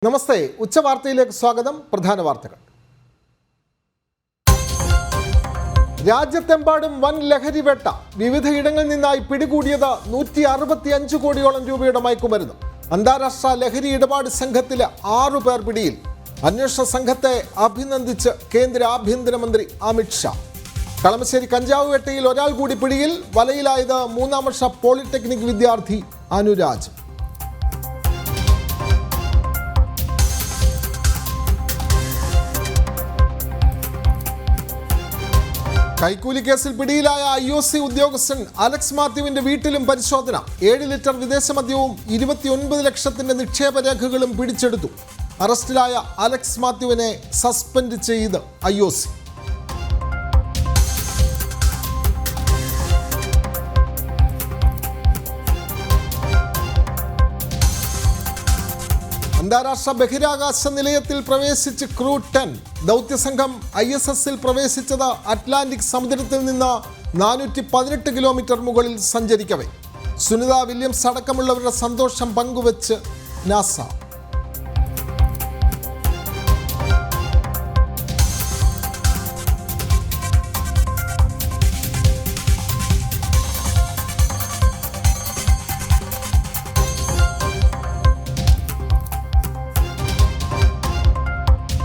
നമസ്തേ, ഉച്ചവാർത്തയിലേക്ക് സ്വാഗതം. പ്രധാന വാർത്തകൾ. രാജ്യത്തെമ്പാടും വൻ ലഹരിവേട്ട. വിവിധയിടങ്ങളിൽ നിന്നായി പിടികൂടിയത് 165 കോടിയോളം രൂപയുടെ മയക്കുമരുന്ന്. അന്താരാഷ്ട്ര ലഹരി ഇടപാട് സംഘത്തിലെ 6 പേർ പിടിയിൽ. അന്വേഷണ സംഘത്തെ അഭിനന്ദിച്ച് കേന്ദ്ര ആഭ്യന്തരമന്ത്രി അമിത് ഷാ. കളമശ്ശേരി കഞ്ചാവ് വേട്ടയിൽ ഒരാൾ കൂടി പിടിയിൽ. വലയിലായത് 3ാം വർഷ പോളിടെക്നിക് വിദ്യാർത്ഥി അനുരാജ്. കൈക്കൂലി കേസിൽ പിടിയിലായ IOC ഉദ്യോഗസ്ഥൻ അലക്സ് മാത്യുവിന്റെ വീട്ടിലും പരിശോധന. 7 ലിറ്റർ വിദേശ മദ്യവും 29 ലക്ഷത്തിന്റെ നിക്ഷേപ രേഖകളും പിടിച്ചെടുത്തു. അറസ്റ്റിലായ അലക്സ് മാത്യുവിനെ സസ്പെൻഡ് ചെയ്ത് IOC. അന്താരാഷ്ട്ര ബഹിരാകാശ നിലയത്തിൽ പ്രവേശിച്ച് ക്രൂ 10. ദൗത്യസംഘം ISS-ൽ പ്രവേശിച്ചത് അറ്റ്ലാന്റിക് സമുദ്രത്തിൽ നിന്ന് 418 കിലോമീറ്റർ മുകളിൽ സഞ്ചരിക്കവേ. സുനിത വില്യംസ് അടക്കമുള്ളവരുടെ സന്തോഷം പങ്കുവച്ച് നാസ.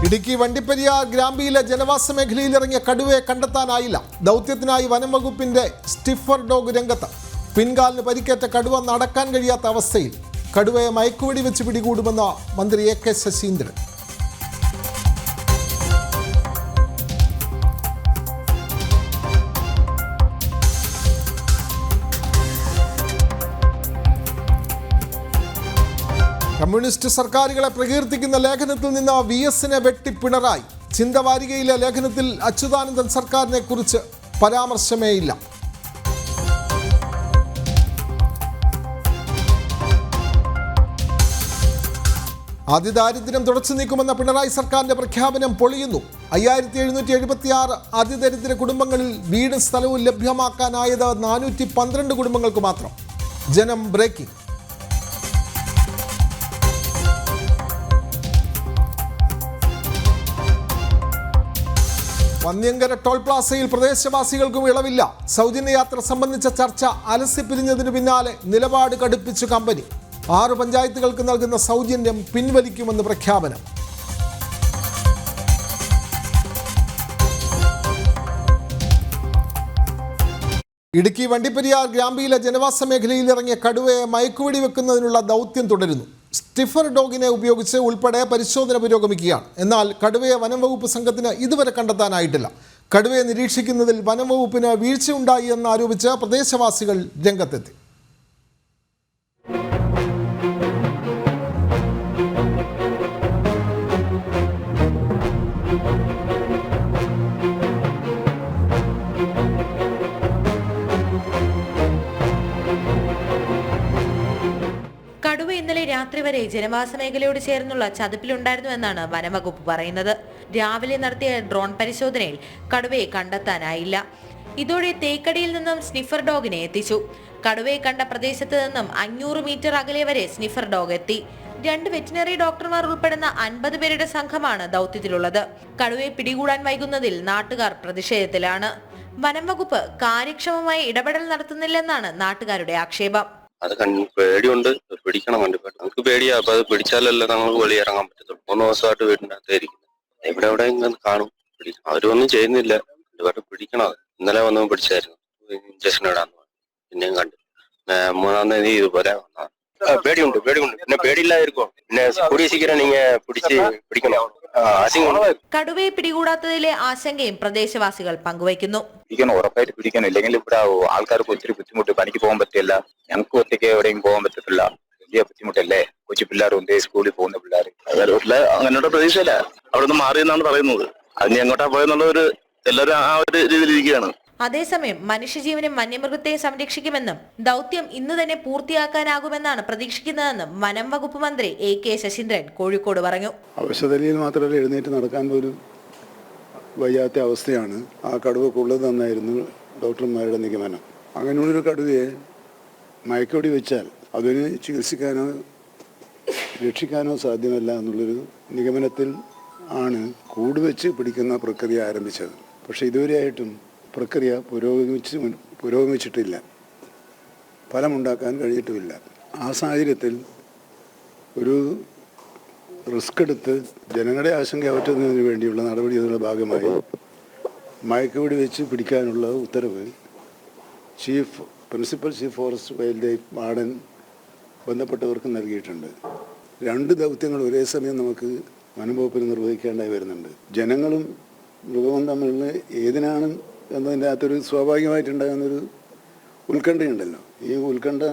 ഇടുക്കി വണ്ടിപ്പെരിയാർ ഗ്രാമ്പിയിലെ ജനവാസ മേഖലയിൽ ഇറങ്ങിയ കടുവയെ കണ്ടെത്താനായില്ല. ദൗത്യത്തിനായി വനം വകുപ്പിന്റെ സ്റ്റിഫർ ഡോഗ് രംഗത്ത്. പിൻകാലിന് പരിക്കേറ്റ കടുവ നടക്കാൻ കഴിയാത്ത അവസ്ഥയിൽ. കടുവയെ മയക്കുവെടി വെച്ച് പിടികൂടുമെന്ന മന്ത്രി AK ശശീന്ദ്രൻ. കമ്മ്യൂണിസ്റ്റ് സർക്കാരുകളെ പ്രകീർത്തിക്കുന്ന ലേഖനത്തിൽ നിന്ന് VS-നെ വെട്ടി പിണറായി. ചിന്തവാരികയിലെ ലേഖനത്തിൽ അച്യുതാനന്ദൻ സർക്കാരിനെ കുറിച്ച് പരാമർശമേയില്ല. അതിദാരിദ്ര്യം തുടച്ചു നീക്കുമെന്ന പിണറായി സർക്കാരിന്റെ പ്രഖ്യാപനം പൊളിയുന്നു. 5776 അതിദരിദ്ര കുടുംബങ്ങളിൽ വീടും സ്ഥലവും ലഭ്യമാക്കാനായത് 412 കുടുംബങ്ങൾക്ക് മാത്രം. ജനം ബ്രേക്കിംഗ്. വന്യങ്കര ടോൾ പ്ലാസയിൽ പ്രദേശവാസികൾക്കും ഇളവില്ല. സൗജന്യ യാത്ര സംബന്ധിച്ച ചർച്ച അലസിപ്പിരിഞ്ഞതിനു പിന്നാലെ നിലപാട് കടുപ്പിച്ചു കമ്പനി. 6 പഞ്ചായത്തുകൾക്ക് നൽകുന്ന സൗജന്യം പിൻവലിക്കുമെന്ന് പ്രഖ്യാപനം. ഇടുക്കി വണ്ടിപ്പെരിയാർ ഗ്രാമ്പിയിലെ ജനവാസ മേഖലയിൽ ഇറങ്ങിയ കടുവയെ മയക്കുവെടി വെക്കുന്നതിനുള്ള ദൗത്യം തുടരുന്നു. സ്റ്റിഫർ ഡോഗിനെ ഉപയോഗിച്ച് ഉൾപ്പെടെ പരിശോധന പുരോഗമിക്കുകയാണ്. എന്നാൽ കടുവയെ വനം വകുപ്പ് സംഘത്തിന് ഇതുവരെ കണ്ടെത്താനായിട്ടില്ല. കടുവയെ നിരീക്ഷിക്കുന്നതിൽ വനം വകുപ്പിന് വീഴ്ചയുണ്ടായി എന്നാരോപിച്ച് പ്രദേശവാസികൾ രംഗത്തെത്തി. കടുവ ഇന്നലെ രാത്രി വരെ ജനവാസ മേഖലയോട് ചേർന്നുള്ള ചതുപ്പിലുണ്ടായിരുന്നുവെന്നാണ് വനംവകുപ്പ് പറയുന്നത്. രാവിലെ നടത്തിയ ഡ്രോൺ പരിശോധനയിൽ കടുവയെ കണ്ടെത്താനായില്ല. ഇതോടെ തേക്കടിയിൽ നിന്നും സ്നിഫർ ഡോഗിനെ എത്തിച്ചു. കടുവയെ കണ്ട പ്രദേശത്ത് നിന്നും 500 മീറ്റർ അകലെ വരെ സ്നിഫർ ഡോഗ് എത്തി. 2 വെറ്റിനറി ഡോക്ടർമാർ ഉൾപ്പെടുന്ന 50 പേരുടെ സംഘമാണ് ദൗത്യത്തിലുള്ളത്. കടുവയെ പിടികൂടാൻ വൈകുന്നതിൽ നാട്ടുകാർ പ്രതിഷേധത്തിലാണ്. വനംവകുപ്പ് കാര്യക്ഷമമായി ഇടപെടൽ നടത്തുന്നില്ലെന്നാണ് നാട്ടുകാരുടെ ആക്ഷേപം. അത് പേടിയുണ്ട്, പിടിക്കണം. നമുക്ക് പേടിയാ. അപ്പൊ അത് പിടിച്ചാലല്ലേ നമുക്ക് വെളിയിറങ്ങാൻ പറ്റത്തുള്ളൂ. 3 ദിവസമായിട്ട് വീടിന്റെ അകത്തായിരിക്കും. എവിടെ കാണും. അവരൊന്നും ചെയ്യുന്നില്ല. പിടിക്കണം. ഇന്നലെ വന്നവൻ പിടിച്ചായിരുന്നു. ഇഞ്ചക്ഷൻ ഇടാന്ന് പറഞ്ഞു. പിന്നെയും കണ്ടു. 3-ാം തീയതി ഇതുപോലെ പേടിയുണ്ട്. പിന്നെ പേടിയില്ലായിരിക്കോ. പിന്നെ കൂടിയ സീക്കിരം നീங்க പിടിക്കണം. കടുവയെ പിടികൂടാത്തതിലെ ആശങ്കയും പ്രദേശവാസികൾ പങ്കുവയ്ക്കുന്നു. ഉറപ്പായിട്ട് പിടിക്കണം. ഇല്ലെങ്കിൽ ഇവിടെ ആൾക്കാർക്ക് ഒത്തിരി ബുദ്ധിമുട്ട്. പണിക്ക് പോകാൻ പറ്റില്ല. ഞങ്ങൾക്ക് ഒറ്റയ്ക്ക് എവിടെയും പോകാൻ പറ്റത്തില്ല. വലിയ ബുദ്ധിമുട്ടല്ലേ. കൊച്ചു പിള്ളേരുണ്ട്, സ്കൂളിൽ പോകുന്ന പിള്ളേർ. അങ്ങനെയുള്ള പ്രതീക്ഷയില്ല. അവിടെ നിന്ന് മാറിയെന്നാണ് പറയുന്നത്. അതിന് എങ്ങോട്ടാ പോയെന്നുള്ള എല്ലാവരും ആ ഒരു രീതിയിൽ ഇരിക്കുകയാണ്. അതേസമയം മനുഷ്യജീവനും വന്യമൃഗത്തെയും സംരക്ഷിക്കുമെന്നും ദൗത്യം ഇന്ന് തന്നെ പൂർത്തിയാക്കാനാകുമെന്നാണ് പ്രതീക്ഷിക്കുന്നതെന്നും വനം വകുപ്പ് മന്ത്രി AK ശശീന്ദ്രൻ കോഴിക്കോട് പറഞ്ഞു. അവശതയിൽ മാത്രമല്ല, എഴുന്നേറ്റ് നടക്കാൻ പോലും വയ്യാത്ത അവസ്ഥയാണ്. ആ കടുവക്കുള്ളത് നന്നായിരുന്നു ഡോക്ടർമാരുടെ നിഗമനം. അങ്ങനെയുള്ളൊരു കടുവയെ മയക്കുവെടി വെച്ചാൽ അതിന് ചികിത്സിക്കാനോ രക്ഷിക്കാനോ സാധ്യമല്ല എന്നുള്ളൊരു നിഗമനത്തിൽ ആണ് കൂട് വെച്ച് പിടിക്കുന്ന പ്രക്രിയ ആരംഭിച്ചത്. പക്ഷേ ഇതുവരെയായിട്ടും പ്രക്രിയ പുരോഗമിച്ചിട്ടില്ല, ഫലമുണ്ടാക്കാൻ കഴിഞ്ഞിട്ടുമില്ല. ആ സാഹചര്യത്തിൽ ഒരു റിസ്ക് എടുത്ത് ജനങ്ങളുടെ ആശങ്ക അകറ്റുന്നതിന് വേണ്ടിയുള്ള നടപടിയുടെ ഭാഗമായി മയക്കുവെടി വെച്ച് പിടിക്കാനുള്ള ഉത്തരവ് principal chief forest wildlife warden ബന്ധപ്പെട്ടവർക്ക് നൽകിയിട്ടുണ്ട്. 2 ദൗത്യങ്ങൾ ഒരേ സമയം നമുക്ക് വനംവകുപ്പിന് നിർവഹിക്കേണ്ടതായി വരുന്നുണ്ട്. ജനങ്ങളും മൃഗവും തമ്മിലുള്ള ഏതിനാണ് എന്നതിൻ്റെ അകത്തൊരു സ്വാഭാവികമായിട്ടുണ്ടാകുന്നൊരു ഉത്കണ്ഠയുണ്ടല്ലോ. ഈ ഉത്കണ്ഠ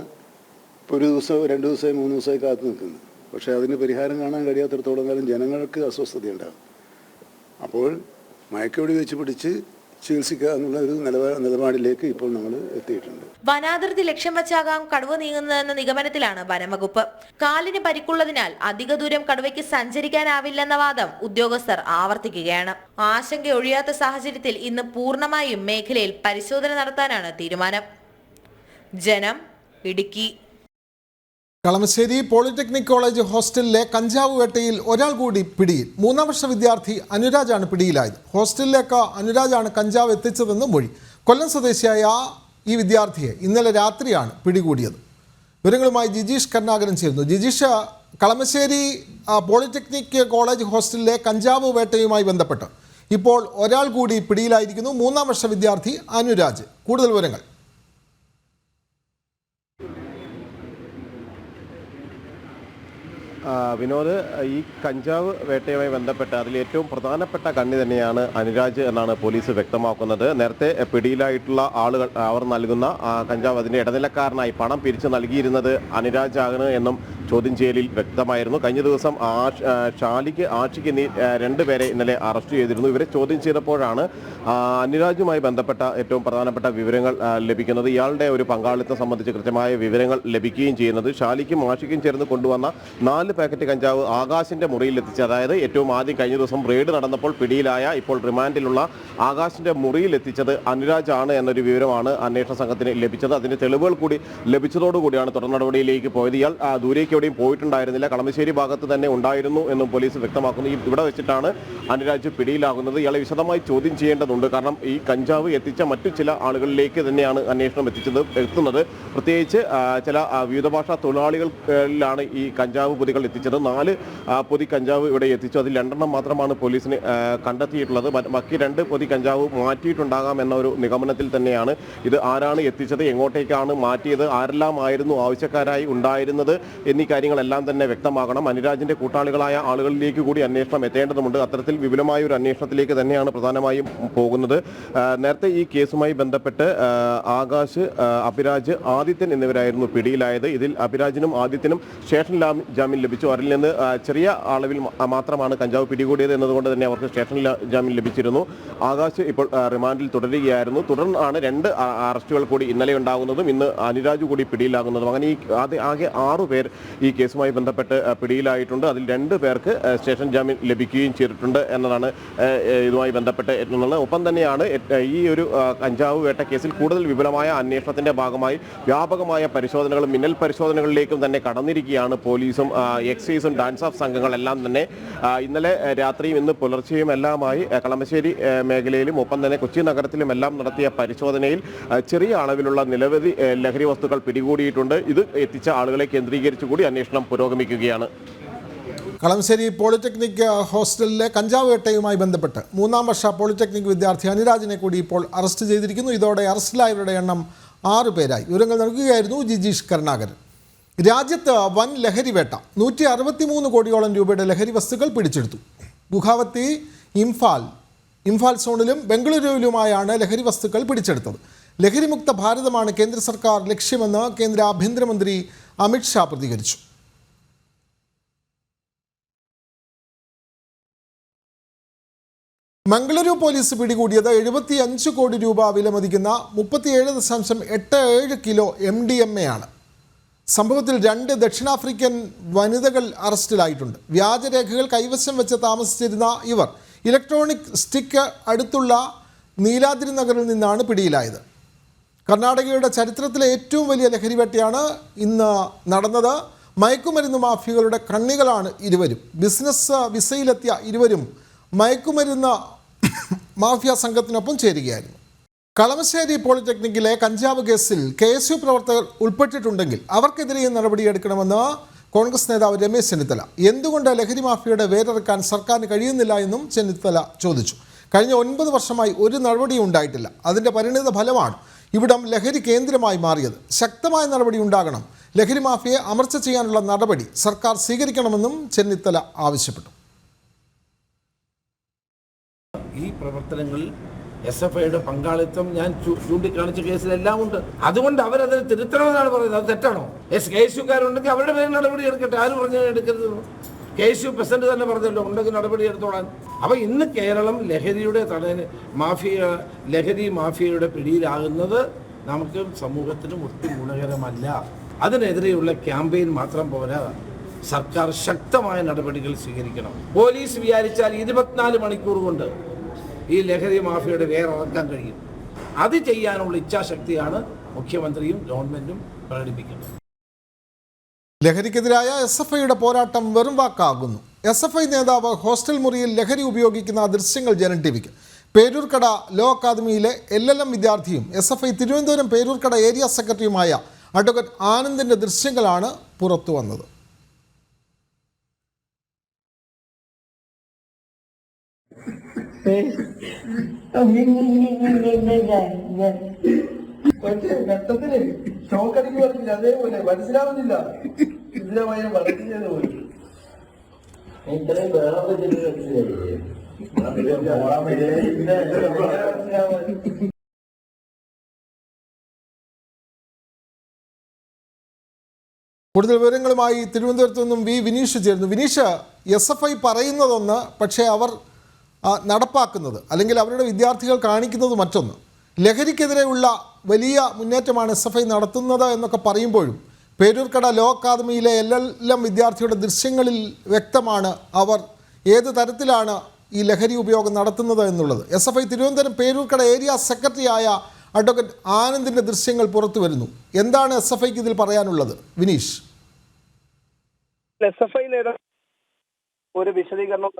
ഇപ്പോൾ 1 ദിവസം 2 ദിവസമായി 3 ദിവസമായി കാത്തു നിൽക്കുന്നു. പക്ഷേ അതിന് പരിഹാരം കാണാൻ കഴിയാത്തിടത്തോളം കാലം ജനങ്ങൾക്ക് അസ്വസ്ഥതയുണ്ടാകും. അപ്പോൾ മയക്കുവെടി വെച്ച് പിടിച്ച് ചികിത്സിക്കുക എന്നുള്ള ഒരു നിലപാടിലേക്ക് ഇപ്പോൾ നമ്മൾ എത്തിയിട്ടുണ്ട്. വനാതിർത്തി ലക്ഷ്യം വച്ചാകാം കടുവ നീങ്ങുന്നതെന്ന നിഗമനത്തിലാണ് വനംവകുപ്പ്. കാലിന് പരിക്കുള്ളതിനാൽ അധിക ദൂരം കടുവയ്ക്ക് സഞ്ചരിക്കാനാവില്ലെന്ന വാദം ഉദ്യോഗസ്ഥർ ആവർത്തിക്കുകയാണ്. ആശങ്ക ഒഴിയാത്ത സാഹചര്യത്തിൽ ഇന്ന് പൂർണ്ണമായും മേഖലയിൽ പരിശോധന നടത്താനാണ് തീരുമാനം. ജനം, ഇടുക്കി. കളമശ്ശേരി പോളിടെക്നിക് കോളേജ് ഹോസ്റ്റലിലെ കഞ്ചാവ് വേട്ടയിൽ ഒരാൾ കൂടി പിടിയിൽ. 3ാം വർഷ വിദ്യാർത്ഥി അനുരാജാണ് പിടിയിലായത്. ഹോസ്റ്റലിലേക്ക് അനുരാജാണ് കഞ്ചാവ് എത്തിച്ചതെന്ന് മൊഴി. കൊല്ലം സ്വദേശിയായ ഈ വിദ്യാർത്ഥിയെ ഇന്നലെ രാത്രിയാണ് പിടികൂടിയത്. വിവരങ്ങളുമായി ജിജീഷ് കരുണാകരൻ ചേരുന്നു. ജിജീഷ്, കളമശ്ശേരി പോളിടെക്നിക് കോളേജ് ഹോസ്റ്റലിലെ കഞ്ചാവ് വേട്ടയുമായി ബന്ധപ്പെട്ട് ഇപ്പോൾ ഒരാൾ കൂടി പിടിയിലായിരിക്കുന്നു. 3ാം വർഷ വിദ്യാർത്ഥി അനുരാജ്. കൂടുതൽ വിവരങ്ങൾ. വിനോദ്, ഈ കഞ്ചാവ് വേട്ടയുമായി ബന്ധപ്പെട്ട് അതിൽ ഏറ്റവും പ്രധാനപ്പെട്ട കണ്ണി തന്നെയാണ് അനുരാജ് എന്നാണ് പോലീസ് വ്യക്തമാക്കുന്നത്. നേരത്തെ പിടിയിലായിട്ടുള്ള ആളുകൾ അവർ നൽകുന്ന കഞ്ചാവ് അതിൻ്റെ ഇടനിലക്കാരനായി പണം പിരിച്ചു നൽകിയിരുന്നത് അനുരാജാണ് എന്നും ചോദ്യം ചെയ്യലിൽ വ്യക്തമായിരുന്നു. കഴിഞ്ഞ ദിവസം ആഷിക്ക് എന്നീ 2 പേരെ ഇന്നലെ അറസ്റ്റ് ചെയ്തിരുന്നു. ഇവരെ ചോദ്യം ചെയ്തപ്പോഴാണ് അനുരാജുമായി ബന്ധപ്പെട്ട ഏറ്റവും പ്രധാനപ്പെട്ട വിവരങ്ങൾ ലഭിക്കുന്നത്. ഇയാളുടെ ഒരു പങ്കാളിത്തം സംബന്ധിച്ച് കൃത്യമായ വിവരങ്ങൾ ലഭിക്കുകയും ചെയ്യുന്നത്. ഷാലിക്കും ആഷിക്കും ചേർന്ന് കൊണ്ടുവന്ന 4 പാക്കറ്റ് കഞ്ചാവ് ആകാശിന്റെ മുറിയിൽ എത്തിച്ച്, അതായത് ഏറ്റവും ആദ്യം കഴിഞ്ഞ ദിവസം റെയ്ഡ് നടന്നപ്പോൾ പിടിയിലായ ഇപ്പോൾ റിമാൻഡിലുള്ള ആകാശിന്റെ മുറിയിൽ എത്തിച്ചത് അനുരാജ് ആണ് എന്നൊരു വിവരമാണ് അന്വേഷണ സംഘത്തിന് ലഭിച്ചത്. അതിന്റെ തെളിവുകൾ കൂടി ലഭിച്ചതോടുകൂടിയാണ് തുടർ നടപടിയിലേക്ക് പോയത്. ഇയാൾ ദൂരേക്ക് എവിടെയും പോയിട്ടുണ്ടായിരുന്നില്ല, കളമശ്ശേരി ഭാഗത്ത് തന്നെ ഉണ്ടായിരുന്നു എന്നും പോലീസ് വ്യക്തമാക്കുന്നു. ഇവിടെ വെച്ചിട്ടാണ് അനുരാജ് പിടിയിലാകുന്നത്. ഇയാളെ വിശദമായി ചോദ്യം ചെയ്യേണ്ടതുണ്ട്. കാരണം ഈ കഞ്ചാവ് എത്തിച്ച മറ്റു ചില ആളുകളിലേക്ക് തന്നെയാണ് അന്വേഷണം എത്തുന്നത്. പ്രത്യേകിച്ച് ചില വിവിധഭാഷാ തൊഴിലാളികളിലാണ് ഈ കഞ്ചാവ് പൊതികൾ എത്തിച്ചത്. 4 പൊതി കഞ്ചാവ് ഇവിടെ എത്തിച്ചു. അതിൽ 2 മാത്രമാണ് പോലീസിന് കണ്ടെത്തിയിട്ടുള്ളത്. ബാക്കി 2 പൊതി കഞ്ചാവ് മാറ്റിയിട്ടുണ്ടാകാം എന്ന ഒരു നിഗമനത്തിൽ തന്നെയാണ്. ഇത് ആരാണ് എത്തിച്ചത്, എങ്ങോട്ടേക്കാണ് മാറ്റിയത്, ആരെല്ലാമായിരുന്നു ആവശ്യക്കാരായി ഉണ്ടായിരുന്നത് എന്നീ കാര്യങ്ങളെല്ലാം തന്നെ വ്യക്തമാകണം. അനുരാജിന്റെ കൂട്ടാളികളായ ആളുകളിലേക്ക് കൂടി അന്വേഷണം എത്തേണ്ടതുണ്ട്. അത്തരത്തിൽ വിപുലമായ ഒരു അന്വേഷണത്തിലേക്ക് തന്നെയാണ് പ്രധാനമായും പോകുന്നത്. നേരത്തെ ഈ കേസുമായി ബന്ധപ്പെട്ട് ആകാശ്, അഭിരാജ്, ആദിത്യൻ എന്നിവരായിരുന്നു പിടിയിലായത്. ഇതിൽ അഭിരാജിനും ആദിത്യനും സ്റ്റേഷൻ ജാമ്യം ലഭിച്ചു. അവരിൽ നിന്ന് ചെറിയ അളവിൽ മാത്രമാണ് കഞ്ചാവ് പിടികൂടിയത് എന്നതുകൊണ്ട് തന്നെ അവർക്ക് സ്റ്റേഷൻ ജാമ്യം ലഭിച്ചിരുന്നു. ആകാശ് ഇപ്പോൾ റിമാൻഡിൽ തുടരുകയായിരുന്നു. തുടർന്നാണ് 2 അറസ്റ്റുകൾ കൂടി ഇന്നലെ ഉണ്ടാകുന്നതും ഇന്ന് അനുരാജ് കൂടി പിടിയിലാകുന്നതും. അങ്ങനെ ആകെ 6 പേർ ഈ കേസുമായി ബന്ധപ്പെട്ട് പിടിയിലായിട്ടുണ്ട്. അതിൽ 2 പേർക്ക് സ്റ്റേഷൻ ജാമ്യം ലഭിക്കുകയും ചെയ്തിട്ടുണ്ട് എന്നതാണ് ഇതുമായി ബന്ധപ്പെട്ട് എത്തുന്നത്. ഒപ്പം തന്നെയാണ് ഈ ഒരു കഞ്ചാവ് വേട്ട കേസിൽ കൂടുതൽ വിപുലമായ അന്വേഷണത്തിന്റെ ഭാഗമായി വ്യാപകമായ പരിശോധനകളും മിന്നൽ പരിശോധനകളിലേക്കും തന്നെ കടന്നിരിക്കുകയാണ് പോലീസും എക്സൈസും ഡാൻസ് ഓഫ് സംഘങ്ങളെല്ലാം തന്നെ. ഇന്നലെ രാത്രിയും ഇന്ന് പുലർച്ചെയും എല്ലാമായി കളമശ്ശേരി മേഖലയിലും ഒപ്പം തന്നെ കൊച്ചി നഗരത്തിലും എല്ലാം നടത്തിയ പരിശോധനയിൽ ചെറിയ അളവിലുള്ള നിരവധി ലഹരി വസ്തുക്കൾ പിടികൂടിയിട്ടുണ്ട്. ഇത് എത്തിച്ച ആളുകളെ കേന്ദ്രീകരിച്ചു കൂടി അന്വേഷണം പുരോഗമിക്കുകയാണ്. കളമശ്ശേരി പോളിടെക്നിക് ഹോസ്റ്റലിലെ കഞ്ചാവ് വേട്ടയുമായി ബന്ധപ്പെട്ട് 3ാം വർഷ പോളിടെക്നിക് വിദ്യാർത്ഥി അനുരാജിനെ കൂടി ഇപ്പോൾ അറസ്റ്റ് ചെയ്തിരിക്കുന്നു. ഇതോടെ അറസ്റ്റിലായവരുടെ എണ്ണം 6 പേരായി. വിവരങ്ങൾ നൽകുകയായിരുന്നു ജിജീഷ് കരുണാകരൻ. രാജ്യത്ത് വൻ ലഹരി വേട്ട. 163 കോടിയോളം രൂപയുടെ ലഹരി വസ്തുക്കൾ പിടിച്ചെടുത്തു. ഗുവാഹത്തി, ഇംഫാൽ സോണിലും ബംഗളൂരുവിലുമായാണ് ലഹരി വസ്തുക്കൾ പിടിച്ചെടുത്തത്. ലഹരിമുക്ത ഭാരതമാണ് കേന്ദ്ര സർക്കാർ ലക്ഷ്യമെന്ന് കേന്ദ്ര ആഭ്യന്തരമന്ത്രി അമിത്ഷാ പ്രതികരിച്ചു. മംഗളൂരു പോലീസ് പിടികൂടിയത് 75 കോടി രൂപ വിലമതിക്കുന്ന 37.87 കിലോ MDMA ആണ്. സംഭവത്തിൽ 2 ദക്ഷിണാഫ്രിക്കൻ വനിതകൾ അറസ്റ്റിലായിട്ടുണ്ട്. വ്യാജരേഖകൾ കൈവശം വെച്ച് താമസിച്ചിരുന്ന ഇവർ ഇലക്ട്രോണിക് സ്റ്റിക്ക് അടുത്തുള്ള നീലാദ്രി നഗറിൽ നിന്നാണ് പിടിയിലായത്. കർണാടകയുടെ ചരിത്രത്തിലെ ഏറ്റവും വലിയ ലഹരിവേട്ടയാണ് ഇന്ന് നടന്നത്. മയക്കുമരുന്ന് മാഫിയകളുടെ കണ്ണികളാണ് ഇരുവരും. ബിസിനസ് വിസയിലെത്തിയ ഇരുവരും മയക്കുമരുന്ന് മാഫിയ സംഘത്തിനൊപ്പം ചേരുകയായിരുന്നു. കളമശ്ശേരി പോളിടെക്നിക്കിലെ കഞ്ചാവ് കേസിൽ KSU പ്രവർത്തകർ ഉൾപ്പെട്ടിട്ടുണ്ടെങ്കിൽ അവർക്കെതിരെയും നടപടിയെടുക്കണമെന്ന് കോൺഗ്രസ് നേതാവ് രമേശ് ചെന്നിത്തല. എന്തുകൊണ്ട് ലഹരി മാഫിയയുടെ വേരറക്കാൻ സർക്കാരിന് കഴിയുന്നില്ല എന്നും ചെന്നിത്തല ചോദിച്ചു. കഴിഞ്ഞ 9 വർഷമായി ഒരു നടപടിയും ഉണ്ടായിട്ടില്ല. അതിൻ്റെ പരിണിത ഫലമാണ് ഇവിടം ലഹരി കേന്ദ്രമായി മാറിയത്. ശക്തമായ നടപടി ഉണ്ടാകണം. ലഹരി മാഫിയയെ അമർച്ച ചെയ്യാനുള്ള നടപടി സർക്കാർ സ്വീകരിക്കണമെന്നും ചെന്നിത്തല ആവശ്യപ്പെട്ടു. ഈ പ്രവർത്തനങ്ങളിൽ SFIയുടെ പങ്കാളിത്തം ഞാൻ ചൂണ്ടിക്കാണിച്ച കേസിലെല്ലാം ഉണ്ട്. അതുകൊണ്ട് അവരതിന് തിരുത്തണമെന്നാണ് പറയുന്നത്. അത് തെറ്റാണോ? KSUക്കാരുണ്ടെങ്കിൽ അവരുടെ പേരിൽ നടപടി എടുക്കട്ടെ. ആരും പറഞ്ഞു എടുക്കരുത്. KSU പ്രസിഡന്റ് തന്നെ പറഞ്ഞല്ലോ ഉണ്ടെങ്കിൽ നടപടി എടുത്തോളാൻ. അപ്പൊ ഇന്ന് കേരളം ലഹരിയുടെ ലഹരി മാഫിയയുടെ പിടിയിലാകുന്നത് നമുക്ക് സമൂഹത്തിനും ഒട്ടും ഗുണകരമല്ല. അതിനെതിരെയുള്ള ക്യാമ്പയിൻ മാത്രം പോരാ, സർക്കാർ ശക്തമായ നടപടികൾ സ്വീകരിക്കണം. പോലീസ് വിചാരിച്ചാൽ 24 മണിക്കൂർ കൊണ്ട് ഈ ലഹരി മാഫിയയുടെ വേറിറക്കാൻ കഴിയും. അത് ചെയ്യാനുള്ള ഇച്ഛാശക്തിയാണ് മുഖ്യമന്ത്രിയും ഗവൺമെന്റും പ്രകടിപ്പിക്കുന്നത്. ലഹരിക്കെതിരായ SFIയുടെ പോരാട്ടം വെറും വാക്കാകുന്നു. SFI നേതാവ് ഹോസ്റ്റൽ മുറിയിൽ ലഹരി ഉപയോഗിക്കുന്ന ദൃശ്യങ്ങൾ ജനം ടിവിക്ക്. പേരൂർക്കട ലോ അക്കാദമിയിലെ LLM വിദ്യാർത്ഥിയും SFI തിരുവനന്തപുരം പേരൂർക്കട ഏരിയ സെക്രട്ടറിയുമായ അഡ്വക്കേറ്റ് ആനന്ദിൻ്റെ ദൃശ്യങ്ങളാണ് പുറത്തു വന്നത്. ഘട്ടത്തിന് ഷോക്കടിക്ക് പറഞ്ഞില്ല, അതേപോലെ മനസ്സിലാവുന്നില്ല. ഇതിനെ പറഞ്ഞത് പോലും ഇത്രയും കൂടുതൽ വിവരങ്ങളുമായി തിരുവനന്തപുരത്ത് നിന്നും വിനീഷ് ചേരുന്നു. വിനീഷ്, SFI പറയുന്നതൊന്ന്, പക്ഷേ അവർ നടപ്പാക്കുന്നത് അല്ലെങ്കിൽ അവരുടെ വിദ്യാർത്ഥികൾ കാണിക്കുന്നത് മറ്റൊന്ന്. ലഹരിക്കെതിരെയുള്ള വലിയ മുന്നേറ്റമാണ് SFI നടത്തുന്നത് എന്നൊക്കെ പറയുമ്പോഴും പേരൂർക്കട ലോ അക്കാദമിയിലെ LLM വിദ്യാർത്ഥിയുടെ ദൃശ്യങ്ങളിൽ വ്യക്തമാണ് അവർ ഏത് തരത്തിലാണ് ഈ ലഹരി ഉപയോഗം നടത്തുന്നത് എന്നുള്ളത്. SFI തിരുവനന്തപുരം പേരൂർക്കട ഏരിയ സെക്രട്ടറിയായ അഡ്വക്കേറ്റ് ആനന്ദിൻ്റെ ദൃശ്യങ്ങൾ പുറത്തു വരുന്നു. എന്താണ് SFIക്ക് ഇതിൽ പറയാനുള്ളത് വിനീഷ്? SFI നേതാവ് ഒരു വിശദീകരണം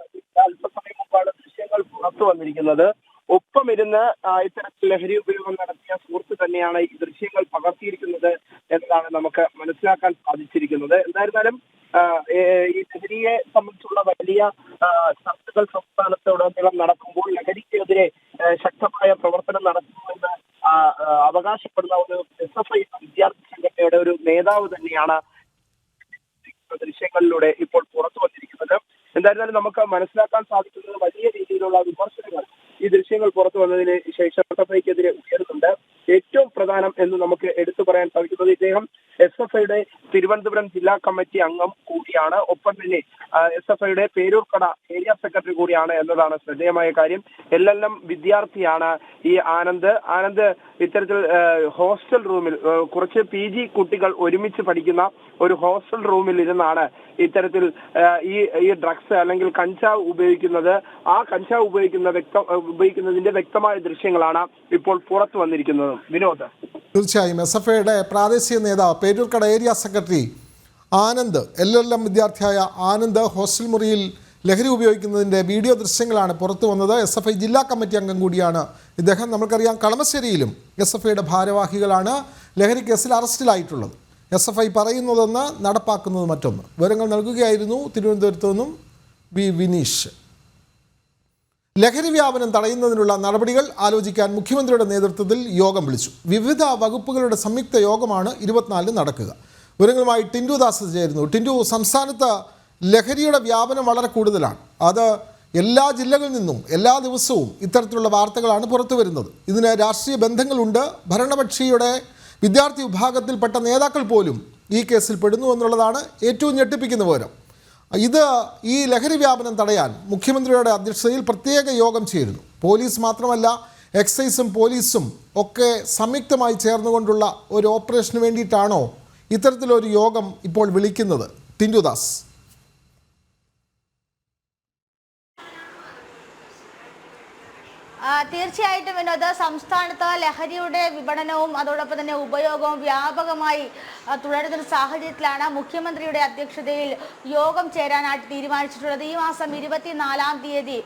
അല്പസമയം മുമ്പാണ് ദൃശ്യങ്ങൾ പുറത്തു വന്നിരിക്കുന്നത്. ഒപ്പം ഇരുന്ന് ഇത്തരത്തിൽ ലഹരി ഉപയോഗം നടത്തിയ സുഹൃത്ത് തന്നെയാണ് ഈ ദൃശ്യങ്ങൾ പകർത്തിയിരിക്കുന്നത് എന്നതാണ് നമുക്ക് മനസ്സിലാക്കാൻ സാധിച്ചിരിക്കുന്നത്. എന്തായിരുന്നാലും ഈ ലഹരിയെ സംബന്ധിച്ചുള്ള വലിയ ചർച്ചകൾ സംസ്ഥാനത്തുടനീളം നടക്കുമ്പോൾ ലഹരിക്കെതിരെ ശക്തമായ പ്രവർത്തനം നടത്തുന്നുവെന്ന് അവകാശപ്പെടുന്ന ഒരു SFI വിദ്യാർത്ഥി സംഘടനയുടെ ഒരു നേതാവ് തന്നെയാണ് ദൃശ്യങ്ങളിലൂടെ ഇപ്പോൾ പുറത്തു വന്നിരിക്കുന്നത്. എന്തായിരുന്നാലും നമുക്ക് മനസ്സിലാക്കാൻ സാധിക്കുന്നത് വലിയ രീതിയിലുള്ള വിമർശനങ്ങൾ ഈ ദൃശ്യങ്ങൾ പുറത്തു വന്നതിന് ശേഷം SFIക്കെതിരെ ഉയരുന്നുണ്ട്. ഏറ്റവും പ്രധാനം എന്ന് നമുക്ക് എടുത്തു പറയാൻ സാധിക്കുന്നത് ഇദ്ദേഹം SFIയുടെ തിരുവനന്തപുരം ജില്ലാ കമ്മിറ്റി അംഗം കൂടിയാണ്. ഒപ്പം തന്നെ SFIയുടെ പേരൂർക്കട ഏരിയ സെക്രട്ടറി കൂടിയാണ് എന്നതാണ് ശ്രദ്ധേയമായ കാര്യം. LLM വിദ്യാർത്ഥിയാണ് ഈ ആനന്ദ്. ഇത്തരത്തിൽ ഹോസ്റ്റൽ റൂമിൽ കുറച്ച് PG കുട്ടികൾ ഒരുമിച്ച് പഠിക്കുന്ന ഒരു ഹോസ്റ്റൽ റൂമിൽ ഇരുന്നാണ് ഇത്തരത്തിൽ ഈ ഡ്രഗ്സ് അല്ലെങ്കിൽ കഞ്ചാവ് ഉപയോഗിക്കുന്നത്. ആ കഞ്ചാവ് ഉപയോഗിക്കുന്നതിന്റെ വ്യക്തമായ ദൃശ്യങ്ങളാണ് ഇപ്പോൾ പുറത്തു വന്നിരിക്കുന്നത്. വിനോദ്, തീർച്ചയായും SFIയുടെ പ്രാദേശിക നേതാവ് Peroorkada area secretary Anand, LLM വിദ്യാർത്ഥിയായ ആനന്ദ് ഹോസ്റ്റൽ മുറിയിൽ ലഹരി ഉപയോഗിക്കുന്നതിൻ്റെ വീഡിയോ ദൃശ്യങ്ങളാണ് പുറത്തു വന്നത്. SFI ജില്ലാ കമ്മിറ്റി അംഗം കൂടിയാണ് ഇദ്ദേഹം. നമുക്കറിയാം കളമശ്ശേരിയിലും SFIയുടെ ഭാരവാഹികളാണ് ലഹരി കേസിൽ അറസ്റ്റിലായിട്ടുള്ളത്. SFI പറയുന്നതൊന്ന്, നടപ്പാക്കുന്നത് മറ്റൊന്ന്. വിവരങ്ങൾ നൽകുകയായിരുന്നു തിരുവനന്തപുരത്തു നിന്നും വിനീഷ്. ലഹരി വ്യാപനം തടയുന്നതിനുള്ള നടപടികൾ ആലോചിക്കാൻ മുഖ്യമന്ത്രിയുടെ നേതൃത്വത്തിൽ യോഗം വിളിച്ചു. വിവിധ വകുപ്പുകളുടെ സംയുക്ത യോഗമാണ് 24 നടക്കുക. വിവരങ്ങളുമായി ടിൻഡു ദാസ് ചേരുന്നു. ടിൻഡു, സംസ്ഥാനത്ത് ലഹരിയുടെ വ്യാപനം വളരെ കൂടുതലാണ്. അത് എല്ലാ ജില്ലകളിൽ നിന്നും എല്ലാ ദിവസവും ഇത്തരത്തിലുള്ള വാർത്തകളാണ് പുറത്തു വരുന്നത്. ഇതിന് രാഷ്ട്രീയ ബന്ധങ്ങളുണ്ട്. ഭരണപക്ഷിയുടെ വിദ്യാർത്ഥി വിഭാഗത്തിൽപ്പെട്ട നേതാക്കൾ പോലും ഈ കേസിൽ പെടുന്നു എന്നുള്ളതാണ് ഏറ്റവും ഞെട്ടിപ്പിക്കുന്ന വിവരം. ഈ ലഹരി വ്യാപനം തടയാൻ മുഖ്യമന്ത്രിയുടെ അധ്യക്ഷതയിൽ പ്രത്യേക യോഗം ചേരുന്നു. പോലീസ് മാത്രമല്ല, എക്സൈസും പോലീസും ഒക്കെ സംയുക്തമായി ചേർന്നുകൊണ്ടുള്ള ഒരു ഓപ്പറേഷന് വേണ്ടിയിട്ടാണോ ഇത്തരത്തിലൊരു യോഗം ഇപ്പോൾ വിളിക്കുന്നത്? ടിൻഡു ദാസ്. തീർച്ചയായിട്ടും വിനോദ്, സംസ്ഥാനത്ത് ലഹരിയുടെ വിപണനവും അതോടൊപ്പം തന്നെ ഉപയോഗവും വ്യാപകമായി തുടരുന്ന സാഹചര്യത്തിലാണ് മുഖ്യമന്ത്രിയുടെ അധ്യക്ഷതയിൽ യോഗം ചേരാനായിട്ട് തീരുമാനിച്ചിട്ടുള്ളത്. ഈ മാസം 24-ാം തീയതി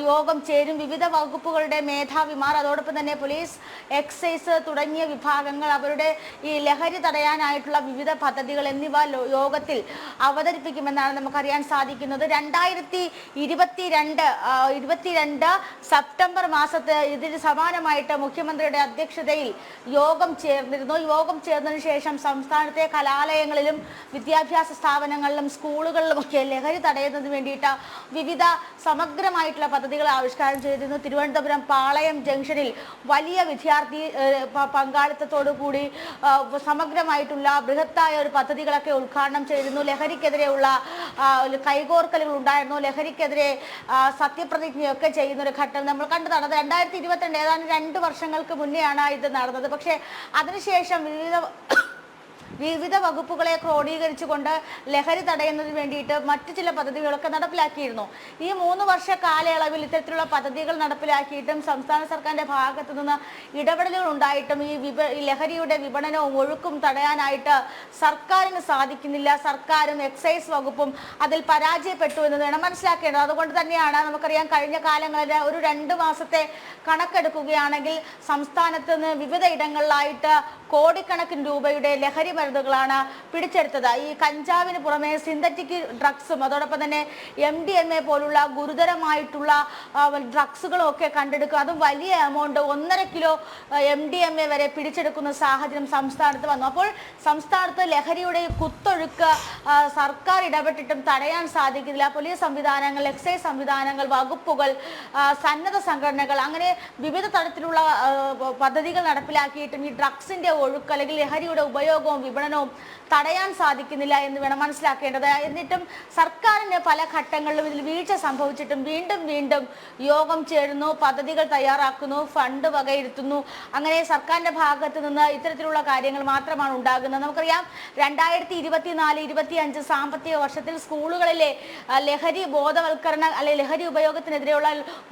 യോഗം ചേരും. വിവിധ വകുപ്പുകളുടെ മേധാവിമാർ, അതോടൊപ്പം തന്നെ പോലീസ്, എക്സൈസ് തുടങ്ങിയ വിഭാഗങ്ങൾ അവരുടെ ഈ ലഹരി തടയാനായിട്ടുള്ള വിവിധ പദ്ധതികൾ എന്നിവ യോഗത്തിൽ അവതരിപ്പിക്കുമെന്നാണ് നമുക്കറിയാൻ സാധിക്കുന്നത്. 2022 സെപ്റ്റംബർ മാസത്ത് ഇതിന് സമാനമായിട്ട് മുഖ്യമന്ത്രിയുടെ അധ്യക്ഷതയിൽ യോഗം ചേർന്നിരുന്നു. യോഗം ചേർന്നതിന് ശേഷം സംസ്ഥാനത്തെ കലാലയങ്ങളിലും വിദ്യാഭ്യാസ സ്ഥാപനങ്ങളിലും സ്കൂളുകളിലുമൊക്കെ ലഹരി തടയുന്നതിന് വേണ്ടിയിട്ട് വിവിധ സമഗ്രമായിട്ടുള്ള പദ്ധതികൾ ആവിഷ്കാരം ചെയ്തിരുന്നു. തിരുവനന്തപുരം പാളയം ജംഗ്ഷനിൽ വലിയ വിദ്യാർത്ഥി പങ്കാളിത്തത്തോടു കൂടി സമഗ്രമായിട്ടുള്ള ബൃഹത്തായ ഒരു പദ്ധതികളൊക്കെ ഉദ്ഘാടനം ചെയ്തിരുന്നു. ലഹരിക്കെതിരെയുള്ള കൈകോർക്കലുകൾ ഉണ്ടായിരുന്നു. ലഹരിക്കെതിരെ സത്യപ്രതിജ്ഞയൊക്കെ ചെയ്യുന്ന ഒരു ഘട്ടം നമ്മൾ കണ്ടതാണ്. 2022 ഏതാണ്ട് 2 വർഷങ്ങൾക്ക് മുന്നെയാണ് ഇത് നടന്നത്. പക്ഷേ അതിനുശേഷം വിവിധ വകുപ്പുകളെ ക്രോഡീകരിച്ചുകൊണ്ട് ലഹരി തടയുന്നതിന് വേണ്ടിയിട്ട് മറ്റു ചില പദ്ധതികളൊക്കെ നടപ്പിലാക്കിയിരുന്നു. ഈ 3 വർഷ കാലയളവിൽ ഇത്തരത്തിലുള്ള പദ്ധതികൾ നടപ്പിലാക്കിയിട്ടും സംസ്ഥാന സർക്കാരിന്റെ ഭാഗത്തു നിന്ന് ഇടപെടലുകൾ ഉണ്ടായിട്ടും ഈ ലഹരിയുടെ വിപണനവും ഒഴുക്കും തടയാനായിട്ട് സർക്കാരിന് സാധിക്കുന്നില്ല. സർക്കാരും എക്സൈസ് വകുപ്പും അതിൽ പരാജയപ്പെട്ടു എന്ന് വേണം മനസ്സിലാക്കേണ്ടത്. അതുകൊണ്ട് തന്നെയാണ് നമുക്കറിയാം, കഴിഞ്ഞ കാലങ്ങളിൽ ഒരു 2 മാസത്തെ കണക്കെടുക്കുകയാണെങ്കിൽ സംസ്ഥാനത്ത് നിന്ന് വിവിധ ഇടങ്ങളിലായിട്ട് കോടിക്കണക്കിന് രൂപയുടെ ലഹരി മരുന്നുകളാണ് പിടിച്ചെടുത്തത്. ഈ കഞ്ചാവിന് പുറമെ സിന്തറ്റിക് ഡ്രഗ്സും അതോടൊപ്പം തന്നെ MDMA പോലുള്ള ഗുരുതരമായിട്ടുള്ള ഡ്രഗ്സുകളും ഒക്കെ കണ്ടെടുക്കുക. അതും വലിയ എമൗണ്ട് 1.5 കിലോ MDMA വരെ പിടിച്ചെടുക്കുന്ന സാഹചര്യം സംസ്ഥാനത്ത് വന്നു. അപ്പോൾ സംസ്ഥാനത്ത് ലഹരിയുടെ കുത്തൊഴുക്ക് സർക്കാർ ഇടപെട്ടിട്ടും തടയാൻ സാധിക്കുന്നില്ല. പോലീസ് സംവിധാനങ്ങൾ, എക്സൈസ് സംവിധാനങ്ങൾ, വകുപ്പുകൾ, സന്നദ്ധ സംഘടനകൾ, അങ്ങനെ വിവിധ തരത്തിലുള്ള പദ്ധതികൾ നടപ്പിലാക്കിയിട്ടും ഈ ഡ്രഗ്സിന്റെ ഒഴുക്ക് അല്ലെങ്കിൽ ലഹരിയുടെ ഉപയോഗവും വിപണനവും തടയാൻ സാധിക്കുന്നില്ല എന്ന് വേണം മനസ്സിലാക്കേണ്ടത്. എന്നിട്ടും സർക്കാരിന് പല ഘട്ടങ്ങളിലും ഇതിൽ വീഴ്ച സംഭവിച്ചിട്ടും വീണ്ടും യോഗം ചേരുന്നു, പദ്ധതികൾ തയ്യാറാക്കുന്നു, ഫണ്ട് വകയിരുത്തുന്നു. അങ്ങനെ സർക്കാരിന്റെ ഭാഗത്ത് നിന്ന് ഇത്തരത്തിലുള്ള കാര്യങ്ങൾ മാത്രമാണ് ഉണ്ടാകുന്നത്. നമുക്കറിയാം, 2024-25 സാമ്പത്തിക വർഷത്തിൽ സ്കൂളുകളിലെ ലഹരി ബോധവൽക്കരണ അല്ലെങ്കിൽ ലഹരി ഉപയോഗത്തിനെതിരെയുള്ള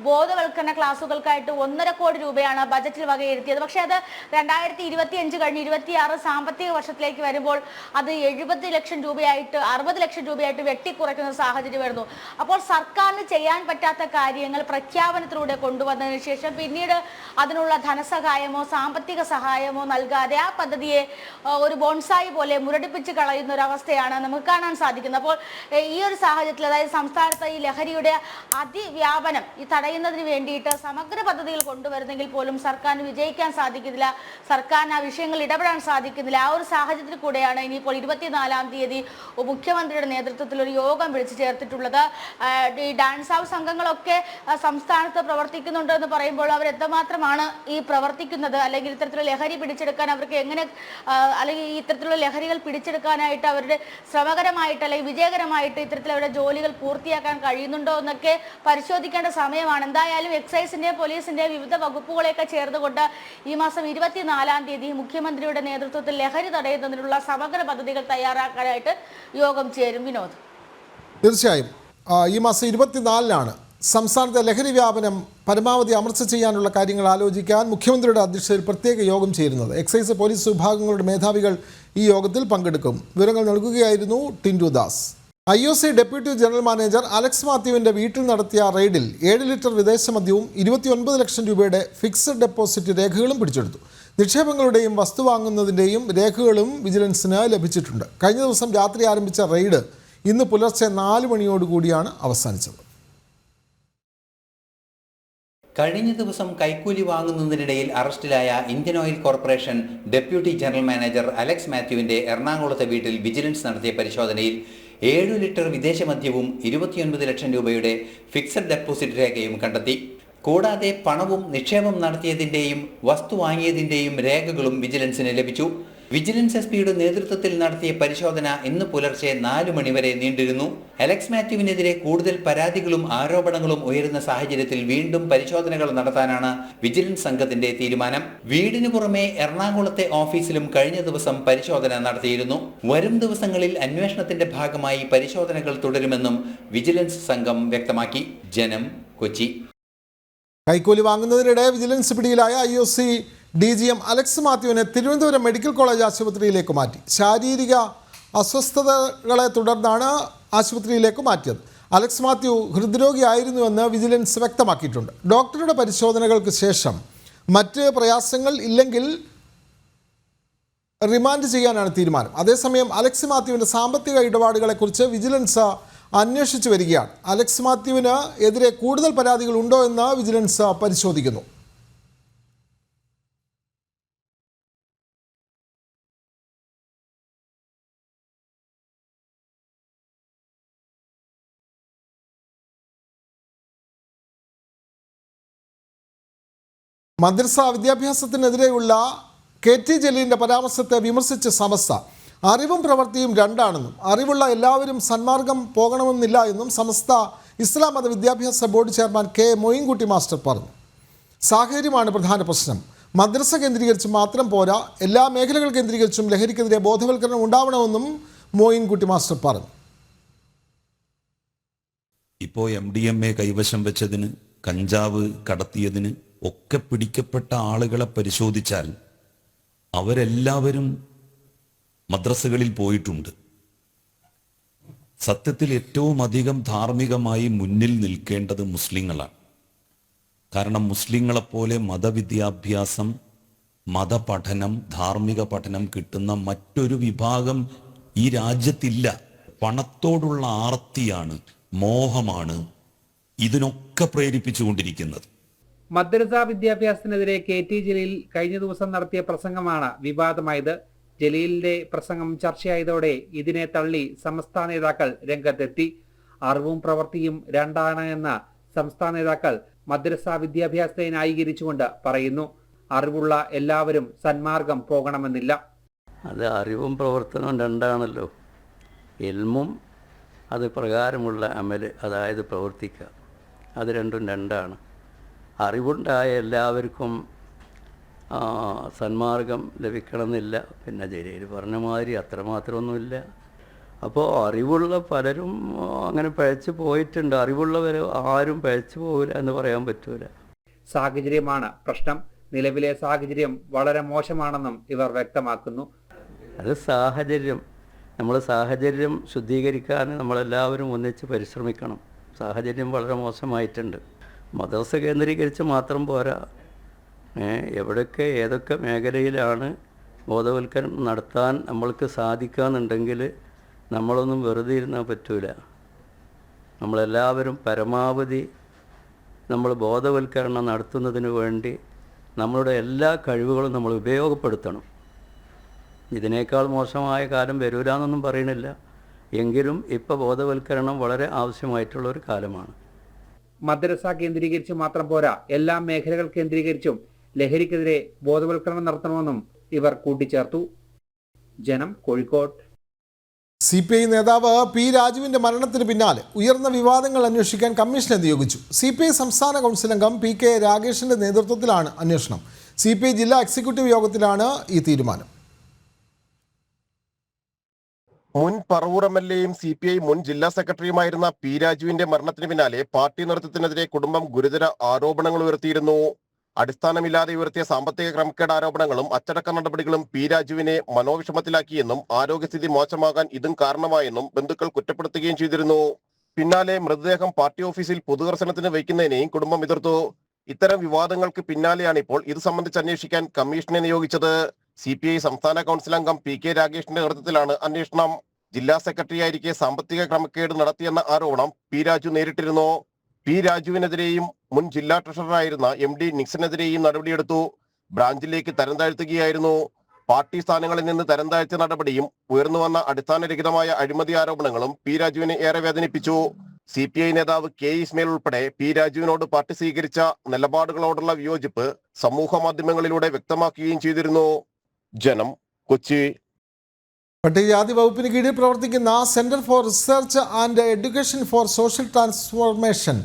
ബോധവൽക്കരണ ക്ലാസുകൾക്കായിട്ട് 1.5 കോടി രൂപയാണ് ബജറ്റിൽ വകയിരുത്തിയത്. പക്ഷേ അത് 2025 കഴിഞ്ഞ് 26 സാമ്പത്തിക വർഷത്തിലേക്ക് വരുമ്പോൾ അത് 70 ലക്ഷം രൂപയായിട്ട് 60 ലക്ഷം രൂപയായിട്ട് വെട്ടിക്കുറയ്ക്കുന്ന സാഹചര്യം വരുന്നു. അപ്പോൾ സർക്കാരിന് ചെയ്യാൻ പറ്റാത്ത കാര്യങ്ങൾ പ്രഖ്യാപനത്തിലൂടെ കൊണ്ടുവന്നതിന് ശേഷം പിന്നീട് അതിനുള്ള ധനസഹായമോ സാമ്പത്തിക സഹായമോ നൽകാതെ ആ പദ്ധതിയെ ഒരു ബോൺസായി പോലെ മുരടിപ്പിച്ച് കളയുന്ന ഒരു അവസ്ഥയാണ് നമുക്ക് കാണാൻ സാധിക്കുന്നത്. അപ്പോൾ ഈ ഒരു സാഹചര്യത്തിൽ, അതായത് സംസ്ഥാനത്ത് ഈ ലഹരിയുടെ അതിവ്യാപനം ഈ തടയുന്നതിന് വേണ്ടിയിട്ട് സമഗ്ര പദ്ധതികൾ കൊണ്ടുവരുന്നെങ്കിൽ പോലും സർക്കാരിന് വിജയിക്കാൻ സാധിക്കുന്നില്ല. സർക്കാരിന് ആ വിഷയങ്ങളിൽ ഇടപെടാൻ സാധിക്കുന്നില്ല. ആ ഒരു സാഹചര്യത്തിൽ കൂടെയാണ് ഇനിയിപ്പോൾ 24-ാം തീയതി മുഖ്യമന്ത്രിയുടെ നേതൃത്വത്തിൽ ഒരു യോഗം വിളിച്ചു ചേർത്തിട്ടുള്ളത്. ഈ ഡാൻസ് ഹൗസ് സംഘങ്ങളൊക്കെ സംസ്ഥാനത്ത് പ്രവർത്തിക്കുന്നുണ്ട് എന്ന് പറയുമ്പോൾ അവർ എത്രമാത്രമാണ് ഈ പ്രവർത്തിക്കുന്നത്, അല്ലെങ്കിൽ ഇത്തരത്തിലുള്ള ലഹരി പിടിച്ചെടുക്കാൻ അവർക്ക് എങ്ങനെ, അല്ലെങ്കിൽ ഇത്തരത്തിലുള്ള ലഹരികൾ പിടിച്ചെടുക്കാനായിട്ട് അവരുടെ ശ്രമകരമായിട്ട് അല്ലെങ്കിൽ വിജയകരമായിട്ട് ഇത്തരത്തിലുള്ള ജോലികൾ പൂർത്തിയാക്കാൻ കഴിയുന്നുണ്ടോ എന്നൊക്കെ പരിശോധിക്കേണ്ട സമയമാണ്. എന്തായാലും എക്സൈസിന്റെയും പോലീസിന്റെയും വിവിധ വകുപ്പുകളെയൊക്കെ ചേർന്നുകൊണ്ട് ഈ മാസം 24-ാം തീയതി മുഖ്യമന്ത്രിയുടെ നേതൃത്വത്തിൽ ലഹരി തടയുന്നതിനുള്ള സമഗ്ര പദ്ധതികൾ തയ്യാറാക്കാനായിട്ട് യോഗം ചേരും. വിനോദ്, തീർച്ചയായും ഈ മാസം 24-നാണ് സംസ്ഥാനത്തെ ലഹരി വ്യാപനം പരമാവധി അമർച്ച ചെയ്യാനുള്ള കാര്യങ്ങൾ ആലോചിക്കാൻ മുഖ്യമന്ത്രിയുടെ അധ്യക്ഷതയിൽ പ്രത്യേക യോഗം ചേരുന്നത്. എക്സൈസ്, പോലീസ് വിഭാഗങ്ങളുടെ മേധാവികൾ ഈ യോഗത്തിൽ പങ്കെടുക്കും. വിവരങ്ങൾ നൽകുകയായിരുന്നു Tindu Das. IOC deputy general manager Alex മാത്യുവിൻ്റെ വീട്ടിൽ നടത്തിയ റെയ്ഡിൽ 7 ലിറ്റർ വിദേശ മദ്യവും 29 ലക്ഷം രൂപയുടെ ഫിക്സഡ് ഡെപ്പോസിറ്റ് രേഖകളും പിടിച്ചെടുത്തു. നിക്ഷേപങ്ങളുടെയും വസ്തു വാങ്ങുന്നതിൻ്റെയും രേഖകളും വിജിലൻസിന് ലഭിച്ചിട്ടുണ്ട്. കഴിഞ്ഞ ദിവസം രാത്രി ആരംഭിച്ച റെയ്ഡ് ഇന്ന് പുലർച്ചെ 4 മണിയോടുകൂടിയാണ് അവസാനിച്ചത്. കഴിഞ്ഞ ദിവസം കൈക്കൂലി വാങ്ങുന്നതിനിടയിൽ അറസ്റ്റിലായ Indian oil corporation deputy general manager Alex മാത്യുവിൻ്റെ എറണാകുളത്തെ വീട്ടിൽ വിജിലൻസ് നടത്തിയ പരിശോധനയിൽ 7 ലിറ്റർ വിദേശ മദ്യവും 29 ലക്ഷം രൂപയുടെ ഫിക്സഡ് ഡെപ്പോസിറ്റ് രേഖയും കണ്ടെത്തി. കൂടാതെ പണവും നിക്ഷേപം നടത്തിയതിൻ്റെയും വസ്തു വാങ്ങിയതിൻ്റെയും രേഖകളും വിജിലൻസിന് ലഭിച്ചു. വിജിലൻസ് എസ്പിയുടെ നേതൃത്വത്തിൽ നടത്തിയ പരിശോധന ഇന്ന് പുലർച്ചെ 4 മണിവരെ നീണ്ടിരുന്നു. അലക്സ് മാത്യുവിനെതിരെ കൂടുതൽ പരാതികളും ആരോപണങ്ങളും ഉയരുന്ന സാഹചര്യത്തിൽ വീണ്ടും പരിശോധനകൾ നടത്താനാണ് വിജിലൻസ് സംഘത്തിന്റെ തീരുമാനം. വീടിനു പുറമെ എറണാകുളത്തെ ഓഫീസിലും കഴിഞ്ഞ ദിവസം പരിശോധന നടത്തിയിരുന്നു. വരും ദിവസങ്ങളിൽ അന്വേഷണത്തിന്റെ ഭാഗമായി പരിശോധനകൾ തുടരുമെന്നും വിജിലൻസ് സംഘം വ്യക്തമാക്കി. ജനം, കൊച്ചി. കൈക്കൂലി വാങ്ങുന്നതിനിടെ വിജിലൻസ് പിടിയിലായ IOC DGM അലക്സ് മാത്യുവിനെ തിരുവനന്തപുരം മെഡിക്കൽ കോളേജ് ആശുപത്രിയിലേക്ക് മാറ്റി. ശാരീരിക അസ്വസ്ഥതകളെ തുടർന്നാണ് ആശുപത്രിയിലേക്ക് മാറ്റിയത്. അലക്സ് മാത്യു ഹൃദ്രോഗിയായിരുന്നുവെന്ന് വിജിലൻസ് വ്യക്തമാക്കിയിട്ടുണ്ട്. ഡോക്ടറുടെ പരിശോധനകൾക്ക് ശേഷം മറ്റ് പ്രയാസങ്ങൾ ഇല്ലെങ്കിൽ റിമാൻഡ് ചെയ്യാനാണ് തീരുമാനം. അതേസമയം അലക്സ് മാത്യുവിൻ്റെ സാമ്പത്തിക ഇടപാടുകളെക്കുറിച്ച് വിജിലൻസ് അന്വേഷിച്ചു വരികയാണ്. അലക്സ് മാത്യുവിന് എതിരെ കൂടുതൽ പരാതികൾ ഉണ്ടോ എന്ന് വിജിലൻസ് പരിശോധിക്കുന്നു. മദ്രസ വിദ്യാഭ്യാസത്തിനെതിരെയുള്ള KT ജലീലിൻ്റെ പരാമർശത്തെ വിമർശിച്ച സമസ്ത അറിവും പ്രവൃത്തിയും രണ്ടാണെന്നും അറിവുള്ള എല്ലാവരും സന്മാർഗം പോകണമെന്നില്ല എന്നും സമസ്ത ഇസ്ലാം മത വിദ്യാഭ്യാസ board chairman K. Moyinkutty master പറഞ്ഞു. സാഹചര്യമാണ് പ്രധാന പ്രശ്നം. മദ്രസ കേന്ദ്രീകരിച്ച് മാത്രം പോരാ, എല്ലാ മേഖലകൾ കേന്ദ്രീകരിച്ചും ലഹരിക്കെതിരെ ബോധവൽക്കരണം ഉണ്ടാവണമെന്നും മോയിൻകുട്ടി മാസ്റ്റർ പറഞ്ഞു. ഇപ്പോൾ MDMA കൈവശം വെച്ചതിന്, കഞ്ചാവ് കടത്തിയതിന് ഒക്കെ പിടിക്കപ്പെട്ട ആളുകളെ പരിശോധിച്ചാൽ അവരെല്ലാവരും മദ്രസകളിൽ പോയിട്ടുണ്ട്. സത്യത്തിൽ ഏറ്റവും അധികം ധാർമ്മികമായി മുന്നിൽ നിൽക്കേണ്ടത് മുസ്ലിങ്ങളാണ്. കാരണം മുസ്ലിങ്ങളെപ്പോലെ മതവിദ്യാഭ്യാസം, മതപഠനം, ധാർമ്മിക പഠനം കിട്ടുന്ന മറ്റൊരു വിഭാഗം ഈ രാജ്യത്തില്ല. പണത്തോടുള്ള ആർത്തിയാണ്, മോഹമാണ് ഇതിനൊക്കെ പ്രേരിപ്പിച്ചുകൊണ്ടിരിക്കുന്നത്. മദ്രസ വിദ്യാഭ്യാസത്തിനെതിരെ KT ജലീൽ കഴിഞ്ഞ ദിവസം നടത്തിയ പ്രസംഗമാണ് വിവാദമായത്. ജലീലിന്റെ പ്രസംഗം ചർച്ചയായതോടെ ഇതിനെ തള്ളി സംസ്ഥാന നേതാക്കൾ രംഗത്തെത്തി. അറിവും പ്രവൃത്തിയും രണ്ടാണ് എന്ന് സംസ്ഥാന നേതാക്കൾ മദ്രസ വിദ്യാഭ്യാസത്തെ ന്യായീകരിച്ചുകൊണ്ട് പറയുന്നു. അറിവുള്ള എല്ലാവരും സന്മാർഗം പോകണമെന്നില്ല. അത് അറിവും പ്രവർത്തനവും രണ്ടാണല്ലോ. ഇൽമും അത് പ്രകാരമുള്ള അമല്, അതായത് പ്രവർത്തിക്കുക, അത് രണ്ടും രണ്ടാണ്. അറിവുണ്ടായ എല്ലാവർക്കും സന്മാർഗം ലഭിക്കണമെന്നില്ല. പിന്നെ ജലീൽ പറഞ്ഞ മാതിരി അത്രമാത്രമൊന്നുമില്ല. അപ്പോൾ അറിവുള്ള പലരും അങ്ങനെ പഴച്ചു പോയിട്ടുണ്ട്. അറിവുള്ളവർ ആരും പഴച്ചു പോകില്ല എന്ന് പറയാൻ പറ്റൂല. സാഹചര്യമാണ് പ്രശ്നം. നിലവിലെ സാഹചര്യം വളരെ മോശമാണെന്നും ഇവർ വ്യക്തമാക്കുന്നു. അത് സാഹചര്യം, നമ്മൾ സാഹചര്യം ശുദ്ധീകരിക്കാൻ നമ്മളെല്ലാവരും ഒന്നിച്ച് പരിശ്രമിക്കണം. സാഹചര്യം വളരെ മോശമായിട്ടുണ്ട്. മദ്രസ കേന്ദ്രീകരിച്ച് മാത്രം പോരാ, എവിടെയൊക്കെ ഏതൊക്കെ മേഖലയിലാണ് ബോധവൽക്കരണം നടത്താൻ നമ്മൾക്ക് സാധിക്കാന്നുണ്ടെങ്കിൽ നമ്മളൊന്നും വെറുതെ ഇരുന്നാൽ പറ്റൂല. നമ്മളെല്ലാവരും പരമാവധി നമ്മൾ ബോധവൽക്കരണം നടത്തുന്നതിന് വേണ്ടി നമ്മളുടെ എല്ലാ കഴിവുകളും നമ്മൾ ഉപയോഗപ്പെടുത്തണം. ഇതിനേക്കാൾ മോശമായ കാലം വരൂലെന്നൊന്നും പറയണില്ല, എങ്കിലും ഇപ്പോൾ ബോധവൽക്കരണം വളരെ ആവശ്യമായിട്ടുള്ളൊരു കാലമാണ്. മദ്രസ കേന്ദ്രീകരിച്ച് മാത്രം പോരാ, എല്ലാ മേഖലകൾ കേന്ദ്രീകരിച്ചും ലഹരിക്കെതിരെ ബോധവൽക്കരണം നടത്തണമെന്നും ഇവർ കൂട്ടിച്ചേർത്തു. ജനം, കോഴിക്കോട്. CPI നേതാവ് P. രാജുവിൻ്റെ മരണത്തിന് പിന്നാലെ ഉയർന്ന വിവാദങ്ങൾ അന്വേഷിക്കാൻ കമ്മീഷനെ നിയോഗിച്ചു. CPI സംസ്ഥാന കൗൺസിൽ അംഗം PK രാഗേഷിൻ്റെ നേതൃത്വത്തിലാണ് അന്വേഷണം. CPI ജില്ലാ എക്സിക്യൂട്ടീവ് യോഗത്തിലാണ് ഈ തീരുമാനം. മുൻ പറവൂർ MLAയും CPI മുൻ ജില്ലാ സെക്രട്ടറിയുമായിരുന്ന P. രാജുവിന്റെ മരണത്തിന് പിന്നാലെ പാർട്ടി നേതൃത്വത്തിനെതിരെ കുടുംബം ഗുരുതര ആരോപണങ്ങൾ ഉയർത്തിയിരുന്നു. അടിസ്ഥാനമില്ലാതെ ഉയർത്തിയ സാമ്പത്തിക ക്രമക്കേട് ആരോപണങ്ങളും അച്ചടക്ക നടപടികളും P. രാജുവിനെ മനോവിഷമത്തിലാക്കിയെന്നും ആരോഗ്യസ്ഥിതി മോശമാകാൻ ഇതും കാരണമായെന്നും ബന്ധുക്കൾ കുറ്റപ്പെടുത്തുകയും ചെയ്തിരുന്നു. പിന്നാലെ മൃതദേഹം പാർട്ടി ഓഫീസിൽ പൊതുദർശനത്തിന് വയ്ക്കുന്നതിനെയും കുടുംബം എതിർത്തു. ഇത്തരം വിവാദങ്ങൾക്ക് പിന്നാലെയാണ് ഇപ്പോൾ ഇത് സംബന്ധിച്ച് അന്വേഷിക്കാൻ കമ്മീഷനെ നിയോഗിച്ചത്. CPI സംസ്ഥാന കൗൺസിൽ അംഗം PK രാഗേഷിന്റെ നേതൃത്വത്തിലാണ് അന്വേഷണം. ജില്ലാ സെക്രട്ടറിയായിരിക്കെ സാമ്പത്തിക ക്രമക്കേട് നടത്തിയെന്ന ആരോപണം P. രാജു നേരിട്ടിരുന്നു. P. രാജുവിനെതിരെയും മുൻ ജില്ലാ ട്രഷററായിരുന്ന MD നിക്സനെതിരെയും നടപടിയെടുത്തു. ബ്രാഞ്ചിലേക്ക് തരം താഴ്ത്തുകയായിരുന്നു. പാർട്ടി സ്ഥാനങ്ങളിൽ നിന്ന് തരം താഴ്ത്തിയ നടപടിയും ഉയർന്നു വന്ന അടിസ്ഥാനരഹിതമായ അഴിമതി ആരോപണങ്ങളും P. രാജുവിനെ ഏറെ വേദനിപ്പിച്ചു. CPI നേതാവ് K. ഇസ്മയിൽ ഉൾപ്പെടെ P. രാജുവിനോട് പാർട്ടി സ്വീകരിച്ച നിലപാടുകളോടുള്ള വിയോജിപ്പ് സമൂഹ മാധ്യമങ്ങളിലൂടെ വ്യക്തമാക്കുകയും ചെയ്തിരുന്നു. ജനം, കൊച്ചി. പട്ടികജാതി വകുപ്പിന് കീഴിൽ പ്രവർത്തിക്കുന്ന centre for research and education for social transformation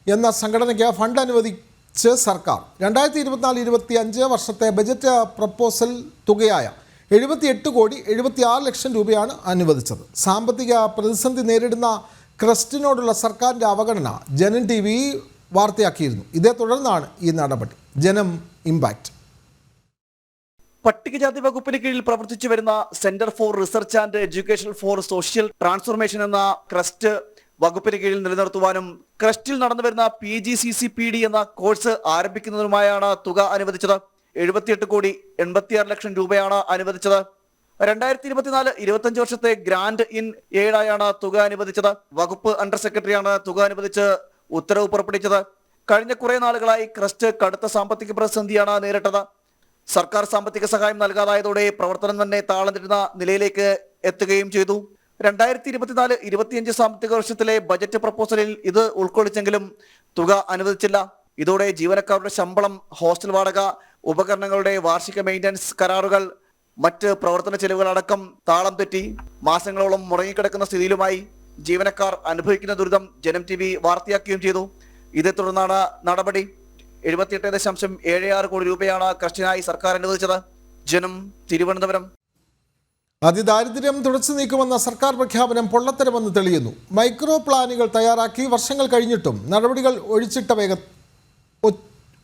എന്ന സംഘടനയ്ക്ക് ഫണ്ട് അനുവദിച്ച് സർക്കാർ 2024-25 വർഷത്തെ ബജറ്റ് പ്രപ്പോസൽ തുകയായ 78,76,00,000 രൂപയാണ് അനുവദിച്ചത്. സാമ്പത്തിക പ്രതിസന്ധി നേരിടുന്ന ക്രസ്റ്റിനോടുള്ള സർക്കാരിൻ്റെ അവഗണന ജനൻ TV വാർത്തയാക്കിയിരുന്നു. ഇതേ തുടർന്നാണ് ഈ നടപടി. ജനം ഇമ്പാക്റ്റ്. പട്ടികജാതി വകുപ്പിന് കീഴിൽ പ്രവർത്തിച്ചു വരുന്ന centre for research and education for social transformation എന്ന ക്രസ്റ്റ് വകുപ്പിന് കീഴിൽ നിലനിർത്തുവാനും ക്രസ്റ്റിൽ നടന്നുവരുന്ന PGCCPD എന്ന കോഴ്സ് ആരംഭിക്കുന്നതിനുമായാണ് തുക അനുവദിച്ചത്. 78,86 ലക്ഷം രൂപയാണ് അനുവദിച്ചത്. 2024-25 വർഷത്തെ ഗ്രാന്റ് ഇൻ എയ്ഡായാണ് തുക അനുവദിച്ചത്. വകുപ്പ് അണ്ടർ സെക്രട്ടറിയാണ് തുക അനുവദിച്ച് ഉത്തരവ് പുറപ്പെടുവിച്ചത്. കഴിഞ്ഞ കുറെ നാളുകളായി ക്രസ്റ്റ് കടുത്ത സാമ്പത്തിക പ്രതിസന്ധിയാണ് നേരിട്ടത്. സർക്കാർ സാമ്പത്തിക സഹായം നൽകാതായതോടെ പ്രവർത്തനം തന്നെ താളന്നിരുന്ന നിലയിലേക്ക് എത്തുകയും ചെയ്തു. 2024-25 സാമ്പത്തിക വർഷത്തിലെ ബജറ്റ് പ്രപ്പോസലിൽ ഇത് ഉൾക്കൊള്ളിച്ചെങ്കിലും തുക അനുവദിച്ചില്ല. ഇതോടെ ജീവനക്കാരുടെ ശമ്പളം, ഹോസ്റ്റൽ വാടക, ഉപകരണങ്ങളുടെ വാർഷിക മെയിൻ്റനൻസ് കരാറുകൾ, മറ്റ് പ്രവർത്തന ചെലവുകളടക്കം താളം തെറ്റി മാസങ്ങളോളം മുടങ്ങിക്കിടക്കുന്ന സ്ഥിതിയിലുമായി. ജീവനക്കാർ അനുഭവിക്കുന്ന ദുരിതം ജനം TV വാർത്തയാക്കുകയും ചെയ്തു. ഇതേ തുടർന്നാണ് നടപടി. 78.76 കോടി രൂപയാണ് ക്രസ്റ്റിനായി സർക്കാർ അനുവദിച്ചത്. ജനം, തിരുവനന്തപുരം. അതിദാരിദ്ര്യം തുടച്ചു നീക്കുമെന്ന സർക്കാർ പ്രഖ്യാപനം പൊള്ളത്തരമെന്ന് തെളിയുന്നു. മൈക്രോ പ്ലാനുകൾ തയ്യാറാക്കി വർഷങ്ങൾ കഴിഞ്ഞിട്ടും നടപടികൾ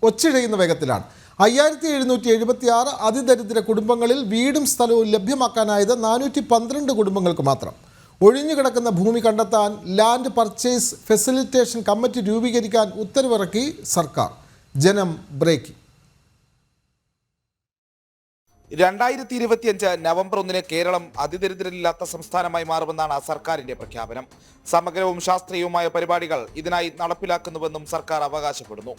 ഒച്ചിഴയുന്ന വേഗത്തിലാണ്. 5776 അതിദരിദ്ര കുടുംബങ്ങളിൽ വീടും സ്ഥലവും ലഭ്യമാക്കാനായത് 412 കുടുംബങ്ങൾക്ക് മാത്രം. ഒഴിഞ്ഞുകിടക്കുന്ന ഭൂമി കണ്ടെത്താൻ ലാൻഡ് പർച്ചേസ് ഫെസിലിറ്റേഷൻ കമ്മിറ്റി രൂപീകരിക്കാൻ ഉത്തരവിറക്കി സർക്കാർ. ജനം ബ്രേക്കിംഗ്. 2025 നവംബർ 1 കേരളം അതിദരിദ്രരില്ലാത്ത സംസ്ഥാനമായി മാറുമെന്നാണ് സർക്കാരിന്റെ പ്രഖ്യാപനം. സമഗ്രവും ശാസ്ത്രീയവുമായ പരിപാടികൾ ഇതിനായി നടപ്പിലാക്കുന്നുവെന്നും സർക്കാർ അവകാശപ്പെടുന്നു.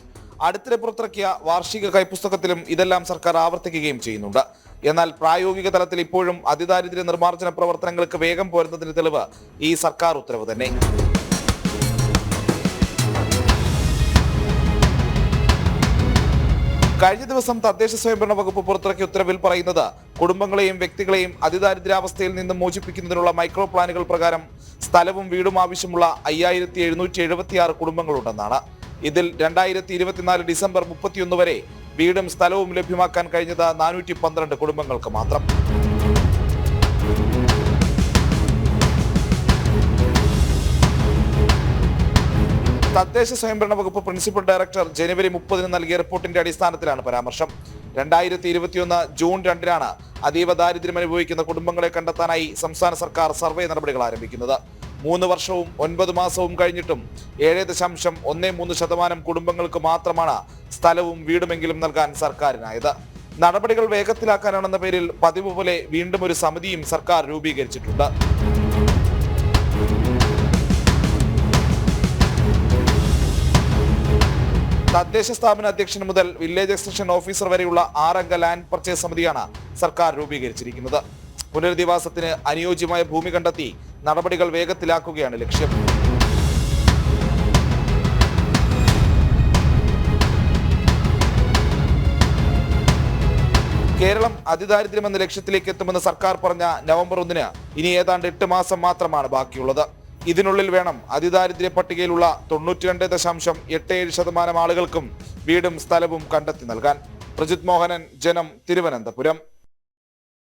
അടുത്തിടെ പുറത്തിറക്കിയ വാർഷിക കൈപ്പുസ്തകത്തിലും ഇതെല്ലാം സർക്കാർ ആവർത്തിക്കുകയും ചെയ്യുന്നുണ്ട്. എന്നാൽ പ്രായോഗിക തലത്തിൽ ഇപ്പോഴും അതിദാരിദ്ര്യ നിർമ്മാർജ്ജന പ്രവർത്തനങ്ങൾക്ക് വേഗം പോരുന്നതിന് തെളിവ് ഈ സർക്കാർ ഉത്തരവ് തന്നെ. കഴിഞ്ഞ ദിവസം തദ്ദേശ സ്വയംഭരണ വകുപ്പ് പുറത്തിറക്കിയ ഉത്തരവിൽ പറയുന്നത് കുടുംബങ്ങളെയും വ്യക്തികളെയും അതിദാരിദ്ര്യാവസ്ഥയിൽ നിന്നും മോചിപ്പിക്കുന്നതിനുള്ള മൈക്രോ പ്ലാനുകൾ പ്രകാരം സ്ഥലവും വീടും ആവശ്യമുള്ള 5776 കുടുംബങ്ങളുണ്ടെന്നാണ്. ഇതിൽ 2024 ഡിസംബർ 31 വരെ വീടും സ്ഥലവും ലഭ്യമാക്കാൻ കഴിഞ്ഞത് 412 കുടുംബങ്ങൾക്ക് മാത്രം. തദ്ദേശ സ്വയംഭരണ വകുപ്പ് പ്രിൻസിപ്പൽ ഡയറക്ടർ ജനുവരി 30 നൽകിയ റിപ്പോർട്ടിന്റെ അടിസ്ഥാനത്തിലാണ് പരാമർശം. 2021 ജൂൺ 2 അതീവ ദാരിദ്ര്യം അനുഭവിക്കുന്ന കുടുംബങ്ങളെ കണ്ടെത്താനായി സംസ്ഥാന സർക്കാർ സർവേ നടപടികൾ ആരംഭിക്കുന്നത്. 3 വർഷവും 9 മാസവും കഴിഞ്ഞിട്ടും 7.13% കുടുംബങ്ങൾക്ക് മാത്രമാണ് സ്ഥലവും വീടുമെങ്കിലും നൽകാൻ സർക്കാരിനായത്. നടപടികൾ വേഗത്തിലാക്കാനാണെന്ന പേരിൽ പതിവ് പോലെ വീണ്ടും ഒരു സമിതിയും സർക്കാർ രൂപീകരിച്ചിട്ടുണ്ട്. തദ്ദേശ സ്ഥാപന അധ്യക്ഷൻ മുതൽ വില്ലേജ് എക്സ്റ്റൻഷൻ ഓഫീസർ വരെയുള്ള 6 അംഗ ലാൻഡ് പർച്ചേസ് സമിതിയാണ് സർക്കാർ രൂപീകരിച്ചിരിക്കുന്നത്. പുനരധിവാസത്തിന് അനുയോജ്യമായ ഭൂമി കണ്ടെത്തി നടപടികൾ വേഗത്തിലാക്കുകയാണ് ലക്ഷ്യം. കേരളം അതിദാരിദ്ര്യം എന്ന ലക്ഷ്യത്തിലേക്ക് എത്തുമെന്ന് സർക്കാർ പറഞ്ഞ നവംബർ 1 ഇനി ഏതാണ്ട് 8 മാസം മാത്രമാണ് ബാക്കിയുള്ളത്. ഇതിനുള്ളിൽ വേണം അതിദാരിദ്ര്യ പട്ടികയിലുള്ള 92.87% ആളുകൾക്കും വീടും സ്ഥലവും കണ്ടെത്തി നൽകാൻ. പ്രജിത് മോഹനൻ, ജനം, തിരുവനന്തപുരം.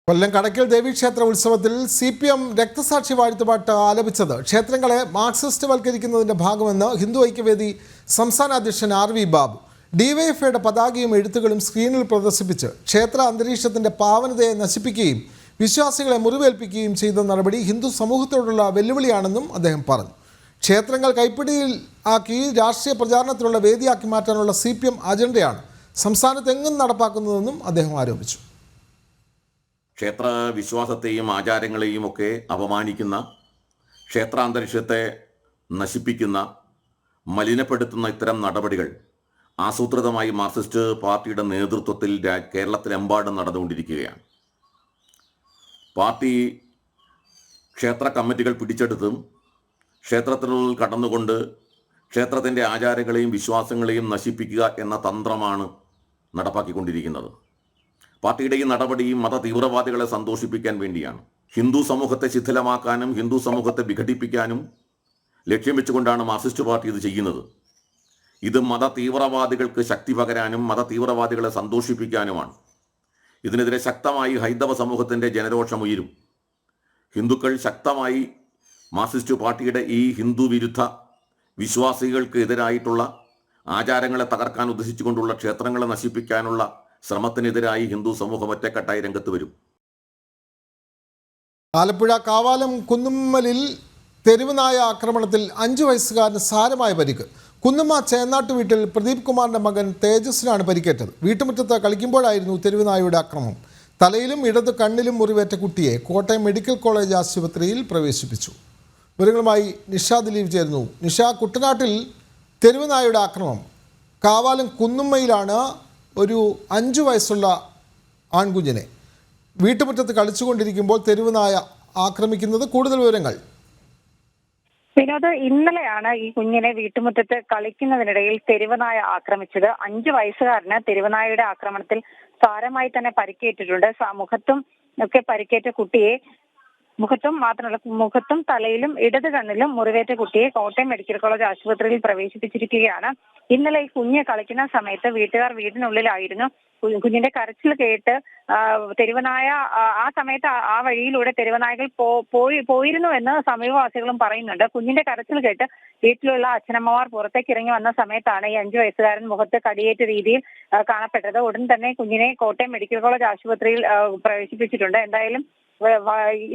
കൊല്ലം കടയ്ക്കൽ ദേവീക്ഷേത്ര ഉത്സവത്തിൽ CPM രക്തസാക്ഷി വാഴ്ത്തുപാട്ട് ആലപിച്ചത് ക്ഷേത്രങ്ങളെ മാർക്സിസ്റ്റ് വൽക്കരിക്കുന്നതിന്റെ ഭാഗമെന്ന് ഹിന്ദു ഐക്യവേദി സംസ്ഥാന അധ്യക്ഷൻ RV ബാബു. DYFIയുടെ പതാകയും എഴുത്തുകളും സ്ക്രീനിൽ പ്രദർശിപ്പിച്ച് ക്ഷേത്ര അന്തരീക്ഷത്തിന്റെ പാവനതയെ നശിപ്പിക്കുകയും വിശ്വാസികളെ മുറിവേൽപ്പിക്കുകയും ചെയ്ത നടപടി ഹിന്ദു സമൂഹത്തോടുള്ള വെല്ലുവിളിയാണെന്നും അദ്ദേഹം പറഞ്ഞു. ക്ഷേത്രങ്ങൾ കൈപ്പിടിയിൽ ആക്കി രാഷ്ട്രീയ പ്രചാരണത്തിനുള്ള വേദിയാക്കി മാറ്റാനുള്ള CPM അജണ്ടയാണ് സംസ്ഥാനത്തെങ്ങും നടപ്പാക്കുന്നതെന്നും അദ്ദേഹം ആരോപിച്ചു. ക്ഷേത്ര വിശ്വാസത്തെയും ആചാരങ്ങളെയും ഒക്കെ അപമാനിക്കുന്ന, ക്ഷേത്രാന്തരീക്ഷത്തെ നശിപ്പിക്കുന്ന, മലിനപ്പെടുത്തുന്ന ഇത്തരം നടപടികൾ ആസൂത്രിതമായി മാർക്സിസ്റ്റ് പാർട്ടിയുടെ നേതൃത്വത്തിൽ കേരളത്തിലെമ്പാടും നടന്നുകൊണ്ടിരിക്കുകയാണ്. പാർട്ടി ക്ഷേത്ര കമ്മിറ്റികൾ പിടിച്ചെടുത്തും ക്ഷേത്രത്തിനുള്ളിൽ കടന്നുകൊണ്ട് ക്ഷേത്രത്തിൻ്റെ ആചാരങ്ങളെയും വിശ്വാസങ്ങളെയും നശിപ്പിക്കുക എന്ന തന്ത്രമാണ് നടപ്പാക്കിക്കൊണ്ടിരിക്കുന്നത്. പാർട്ടിയുടെ ഈ നടപടിയും മത തീവ്രവാദികളെ സന്തോഷിപ്പിക്കാൻ വേണ്ടിയാണ്. ഹിന്ദു സമൂഹത്തെ ശിഥിലമാക്കാനും ഹിന്ദു സമൂഹത്തെ വിഘടിപ്പിക്കാനും ലക്ഷ്യം വെച്ചുകൊണ്ടാണ് മാർക്സിസ്റ്റ് പാർട്ടി ഇത് ചെയ്യുന്നത്. ഇത് മത തീവ്രവാദികൾക്ക് ശക്തി പകരാനും മത തീവ്രവാദികളെ സന്തോഷിപ്പിക്കാനുമാണ്. ഇതിനെതിരെ ശക്തമായി ഹൈന്ദവ സമൂഹത്തിൻ്റെ ജനരോഷം ഉയരും. ഹിന്ദുക്കൾ ശക്തമായി മാർക്സിസ്റ്റ് പാർട്ടിയുടെ ഈ ഹിന്ദു വിരുദ്ധ വിശ്വാസികൾക്ക് എതിരായിട്ടുള്ള ആചാരങ്ങളെ തകർക്കാൻ ഉദ്ദേശിച്ചുകൊണ്ടുള്ള ക്ഷേത്രങ്ങളെ നശിപ്പിക്കാനുള്ള ശ്രമത്തിനെതിരായി ഹിന്ദു സമൂഹം ഒറ്റക്കെട്ടായി രംഗത്ത് വരും. ആലപ്പുഴ കാവാലം കുന്നുമ്മലിൽ തെരുവുനായ ആക്രമണത്തിൽ 5 വയസ്സുകാരന് സാരമായ പരിക്ക്. കുന്നുമ്മ ചേന്നാട്ട് വീട്ടിൽ പ്രദീപ് കുമാറിന്റെ മകൻ തേജസ്സിനാണ് പരിക്കേറ്റത്. വീട്ടുമുറ്റത്ത് കളിക്കുമ്പോഴായിരുന്നു തെരുവുനായയുടെ ആക്രമണം. തലയിലും ഇടത് കണ്ണിലും മുറിവേറ്റ കുട്ടിയെ കോട്ടയം മെഡിക്കൽ കോളേജ് ആശുപത്രിയിൽ പ്രവേശിപ്പിച്ചു. വിവരങ്ങളുമായി നിഷ ദിലീപ് ചേരുന്നു. നിഷ, കുട്ടനാട്ടിൽ തെരുവുനായയുടെ ആക്രമണം. കാവാലം കുന്നുമ്മയിലാണ് ഒരു 5 വയസ്സുള്ള ആൺകുഞ്ഞിനെ വീട്ടുമുറ്റത്ത് കളിച്ചുകൊണ്ടിരിക്കുമ്പോൾ തെരുവുനായ ആക്രമിക്കുന്നത്. കൂടുതൽ വിവരങ്ങൾ. വിനോദ്, ഇന്നലെയാണ് ഈ കുഞ്ഞിനെ വീട്ടുമുറ്റത്ത് കളിക്കുന്നതിനിടയിൽ തെരുവുനായ ആക്രമിച്ചത്. 5 വയസ്സുകാരന് തെരുവുനായയുടെ ആക്രമണത്തിൽ സാരമായി തന്നെ പരിക്കേറ്റിട്ടുണ്ട്. മുഖത്തും ഒക്കെ പരിക്കേറ്റ കുട്ടിയെ മുഖത്തും തലയിലും ഇടത് കണ്ണിലും മുറിവേറ്റ കുട്ടിയെ കോട്ടയം മെഡിക്കൽ കോളേജ് ആശുപത്രിയിൽ പ്രവേശിപ്പിച്ചിരിക്കുകയാണ്. ഇന്നലെ ഈ കുഞ്ഞ് കളിക്കുന്ന സമയത്ത് വീട്ടുകാർ വീടിനുള്ളിലായിരുന്നു. കുഞ്ഞിന്റെ കരച്ചിൽ കേട്ട് തെരുവുനായ ആ സമയത്ത് ആ വഴിയിലൂടെ തെരുവുനായകൾ പോയിരുന്നു എന്ന് സമീപവാസികളും പറയുന്നുണ്ട്. കുഞ്ഞിന്റെ കരച്ചിൽ കേട്ട് വീട്ടിലുള്ള അച്ഛനമ്മമാർ പുറത്തേക്ക് ഇറങ്ങി വന്ന സമയത്താണ് ഈ 5 വയസ്സുകാരൻ മുഖത്ത് കടിയേറ്റ രീതിയിൽ കാണപ്പെട്ടത്. ഉടൻ തന്നെ കുഞ്ഞിനെ കോട്ടയം മെഡിക്കൽ കോളേജ് ആശുപത്രിയിൽ പ്രവേശിപ്പിച്ചിട്ടുണ്ട്. എന്തായാലും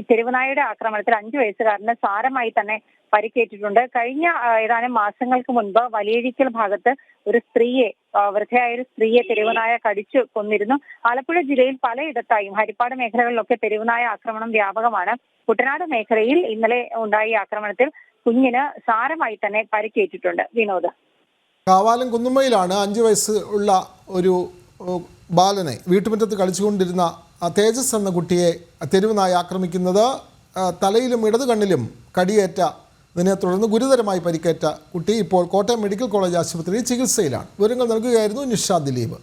തെരുവുനായയുടെ ആക്രമണത്തിൽ 5 വയസ്സുകാരന് സാരമായി തന്നെ പരിക്കേറ്റിട്ടുണ്ട്. കഴിഞ്ഞ ഏതാനും മാസങ്ങൾക്ക് മുൻപ് വലിയഴിക്കൽ ഭാഗത്ത് ഒരു സ്ത്രീയെ, വൃദ്ധയായ ഒരു സ്ത്രീയെ തെരുവുനായ കടിച്ചു കൊന്നിരുന്നു. ആലപ്പുഴ ജില്ലയിൽ പലയിടത്തായും ഹരിപ്പാട് മേഖലകളിലൊക്കെ തെരുവുനായ ആക്രമണം വ്യാപകമാണ്. കുട്ടനാട് മേഖലയിൽ ഇന്നലെ ഉണ്ടായ ആക്രമണത്തിൽ കുഞ്ഞിന് സാരമായി തന്നെ പരിക്കേറ്റിട്ടുണ്ട്. വിനോദ്, കാവാലം കുന്നുമ്മയിലാണ് 5 വയസ്സ് ഉള്ള ഒരു ബാലനെ വീട്ടുമുറ്റത്ത് കളിച്ചുകൊണ്ടിരുന്ന തേജസ് എന്ന കുട്ടിയെ തെരുവുനായ ആക്രമിക്കുന്നത്. തലയിലും ഇടതു കണ്ണിലും കടിയേറ്റതിനെ തുടർന്ന് ഗുരുതരമായി പരിക്കേറ്റ കുട്ടി ഇപ്പോൾ കോട്ടയം മെഡിക്കൽ കോളേജ് ആശുപത്രിയിൽ ചികിത്സയിലാണ്. വിവരങ്ങൾ നൽകുകയായിരുന്നു നിഷ ദിലീപ്.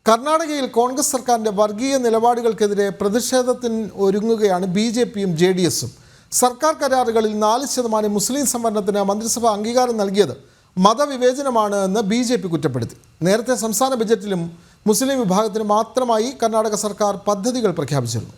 കർണാടകയിൽ കോൺഗ്രസ് സർക്കാരിൻ്റെ വർഗീയ നിലപാടുകൾക്കെതിരെ പ്രതിഷേധത്തിന് ഒരുങ്ങുകയാണ് BJPയും JDSഉം. സർക്കാർ കരാറുകളിൽ 4% മുസ്ലിം സംവരണത്തിന് മന്ത്രിസഭ അംഗീകാരം നൽകിയത് മതവിവേചനമാണ് എന്ന് BJP കുറ്റപ്പെടുത്തി. നേരത്തെ സംസ്ഥാന ബജറ്റിലും മുസ്ലിം വിഭാഗത്തിന് മാത്രമായി കർണാടക സർക്കാർ പദ്ധതികൾ പ്രഖ്യാപിച്ചിരുന്നു.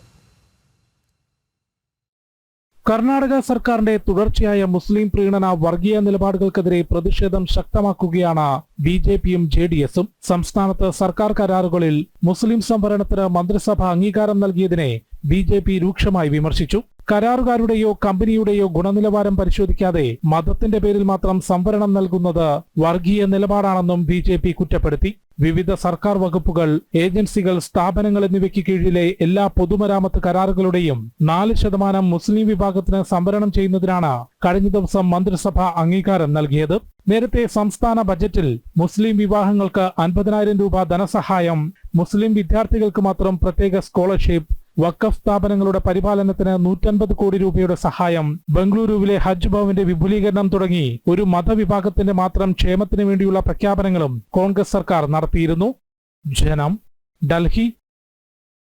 കർണാടക സർക്കാരിന്റെ തുടർച്ചയായ മുസ്ലിം പ്രീണന വർഗീയ നിലപാടുകൾക്കെതിരെ പ്രതിഷേധം ശക്തമാക്കുകയാണ് BJPയും JDSഉം. സംസ്ഥാനത്ത് സർക്കാർ കരാറുകളിൽ മുസ്ലിം സംവരണത്തിന് മന്ത്രിസഭ അംഗീകാരം നൽകിയതിനെ BJP രൂക്ഷമായി വിമർശിച്ചു. കരാറുകാരുടെയോ കമ്പനിയുടെയോ ഗുണനിലവാരം പരിശോധിക്കാതെ മതത്തിന്റെ പേരിൽ മാത്രം സംവരണം നൽകുന്നത് വർഗീയ നിലപാടാണെന്നും BJP കുറ്റപ്പെടുത്തി. വിവിധ സർക്കാർ വകുപ്പുകൾ, ഏജൻസികൾ, സ്ഥാപനങ്ങൾ എന്നിവയ്ക്ക് കീഴിലെ എല്ലാ പൊതുമരാമത്ത് കരാറുകളുടെയും 4% മുസ്ലിം വിഭാഗത്തിന് സംവരണം ചെയ്യുന്നതിനാണ് കഴിഞ്ഞ ദിവസം മന്ത്രിസഭ അംഗീകാരം നൽകിയത്. നേരത്തെ സംസ്ഥാന ബജറ്റിൽ മുസ്ലിം വിവാഹങ്ങൾക്ക് 50,000 രൂപ ധനസഹായം, മുസ്ലിം വിദ്യാർത്ഥികൾക്ക് മാത്രം പ്രത്യേക സ്കോളർഷിപ്പ്, വഖഫ് സ്ഥാപനങ്ങളുടെ പരിപാലനത്തിന് 150 കോടി രൂപയുടെ സഹായം, ബംഗളൂരുവിലെ ഹജ്ജ് ഭവന്റെ വിപുലീകരണം തുടങ്ങി ഒരു മതവിഭാഗത്തിന്റെ മാത്രം ക്ഷേമത്തിന് വേണ്ടിയുള്ള പ്രഖ്യാപനങ്ങളും കോൺഗ്രസ് സർക്കാർ നടത്തിയിരുന്നു. ജനം, ഡൽഹി.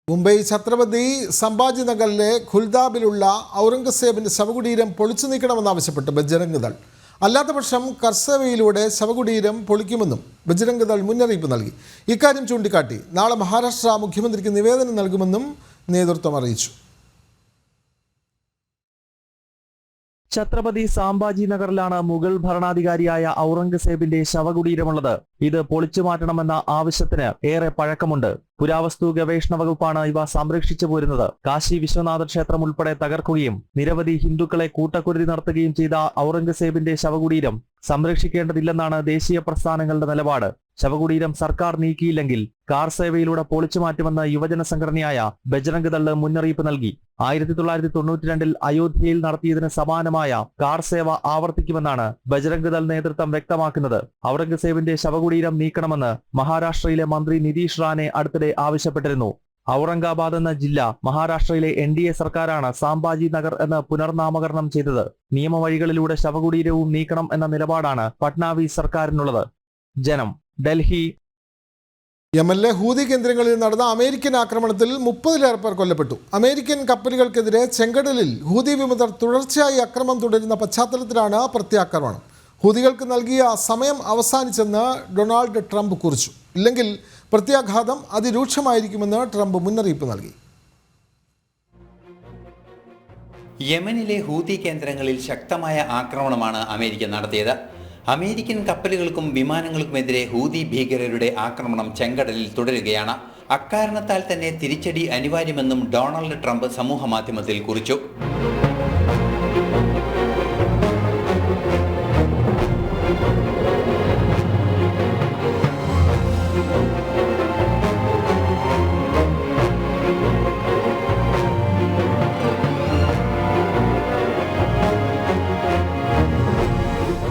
മുംബൈ ഛത്രപതി സംഭാജി നഗറിലെ ഖുൽദാബിലുള്ള ഔറംഗസേബിന്റെ ശവകുടീരം പൊളിച്ചു നീക്കണമെന്നാവശ്യപ്പെട്ട് ബജ്രംഗ് ദൾ. അല്ലാത്തപക്ഷം കർസേവയിലൂടെ ശവകുടീരം പൊളിക്കുമെന്നും ബജ്രംഗ് ദൾ മുന്നറിയിപ്പ് നൽകി. ഇക്കാര്യം ചൂണ്ടിക്കാട്ടി നാളെ മഹാരാഷ്ട്ര മുഖ്യമന്ത്രിക്ക് നിവേദനം നൽകുമെന്നും നേതൃത്വം അറിയിച്ചു. ഛത്രപതി സാംഭാജി നഗറിലാണ് മുഗൾ ഭരണാധികാരിയായ ഔറംഗസേബിന്റെ ശവകുടീരമുള്ളത്. ഇത് പൊളിച്ചു മാറ്റണമെന്ന ആവശ്യത്തിന് ഏറെ പഴക്കമുണ്ട്. പുരാവസ്തു ഗവേഷണ വകുപ്പാണ് ഇവ സംരക്ഷിച്ചു പോരുന്നത്. കാശി വിശ്വനാഥ ക്ഷേത്രം ഉൾപ്പെടെ തകർക്കുകയും നിരവധി ഹിന്ദുക്കളെ കൂട്ടക്കുരുതി നടത്തുകയും ചെയ്ത ഔറംഗസേബിന്റെ ശവകുടീരം സംരക്ഷിക്കേണ്ടതില്ലെന്നാണ് ദേശീയ പ്രസ്ഥാനങ്ങളുടെ നിലപാട്. ശവകുടീരം സർക്കാർ നീക്കിയില്ലെങ്കിൽ കാർ സേവയിലൂടെ പൊളിച്ചു മാറ്റുമെന്ന് യുവജന സംഘടനയായ ബജ്രംഗ് ദൾ മുന്നറിയിപ്പ് നൽകി. 1992 അയോധ്യയിൽ നടത്തിയതിന് സമാനമായ കാർ സേവ ആവർത്തിക്കുമെന്നാണ് ബജ്രംഗ് ദൾ നേതൃത്വം വ്യക്തമാക്കുന്നത്. ഔറംഗസേബിന്റെ ശവകുടീരം നീക്കണമെന്ന് മഹാരാഷ്ട്രയിലെ മന്ത്രി നിതീഷ് റാനെ അടുത്തിടെ ആവശ്യപ്പെട്ടിരുന്നു. ഔറംഗാബാദ് എന്ന ജില്ല മഹാരാഷ്ട്രയിലെ NDA സർക്കാരാണ് സാംഭാജി നഗർ എന്ന് പുനർനാമകരണം ചെയ്തത്. നിയമവഴികളിലൂടെ ശവകുടീരവും നീക്കണം എന്ന നിലപാടാണ് ഫട്നാവിസ് സർക്കാരിനുള്ളത്. ജനം, ഡൽഹി. യമനിലെ ഹൂതി കേന്ദ്രങ്ങളിൽ നടന്ന അമേരിക്കൻ ആക്രമണത്തിൽ 30-ലേറെ പേർ കൊല്ലപ്പെട്ടു. അമേരിക്കൻ കപ്പലുകൾക്കെതിരെ ചെങ്കടലിൽ ഹൂതി വിമതർ തുടർച്ചയായി ആക്രമണം തുടരുന്ന പശ്ചാത്തലത്തിലാണ് പ്രത്യാക്രമണം. ഹൂതികൾക്ക് നൽകിയ സമയം അവസാനിച്ചെന്ന് ഡൊണാൾഡ് ട്രംപ് കുറിച്ചു. ഇല്ലെങ്കിൽ പ്രത്യാഘാതം അതിരൂക്ഷമായിരിക്കുമെന്ന് ട്രംപ് മുന്നറിയിപ്പ് നൽകി. യമനിലെ ഹൂതി കേന്ദ്രങ്ങളിൽ ശക്തമായ ആക്രമണമാണ് അമേരിക്ക നടത്തിയത്. അമേരിക്കൻ കപ്പലുകൾക്കും വിമാനങ്ങൾക്കുമെതിരെ ഹൂതി ഭീകരരുടെ ആക്രമണം ചെങ്കടലിൽ തുടരുകയാണ്. അക്കാരണത്താൽ തന്നെ തിരിച്ചടി അനിവാര്യമെന്നും ഡൊണാൾഡ് ട്രംപ് സമൂഹമാധ്യമത്തിൽ കുറിച്ചു.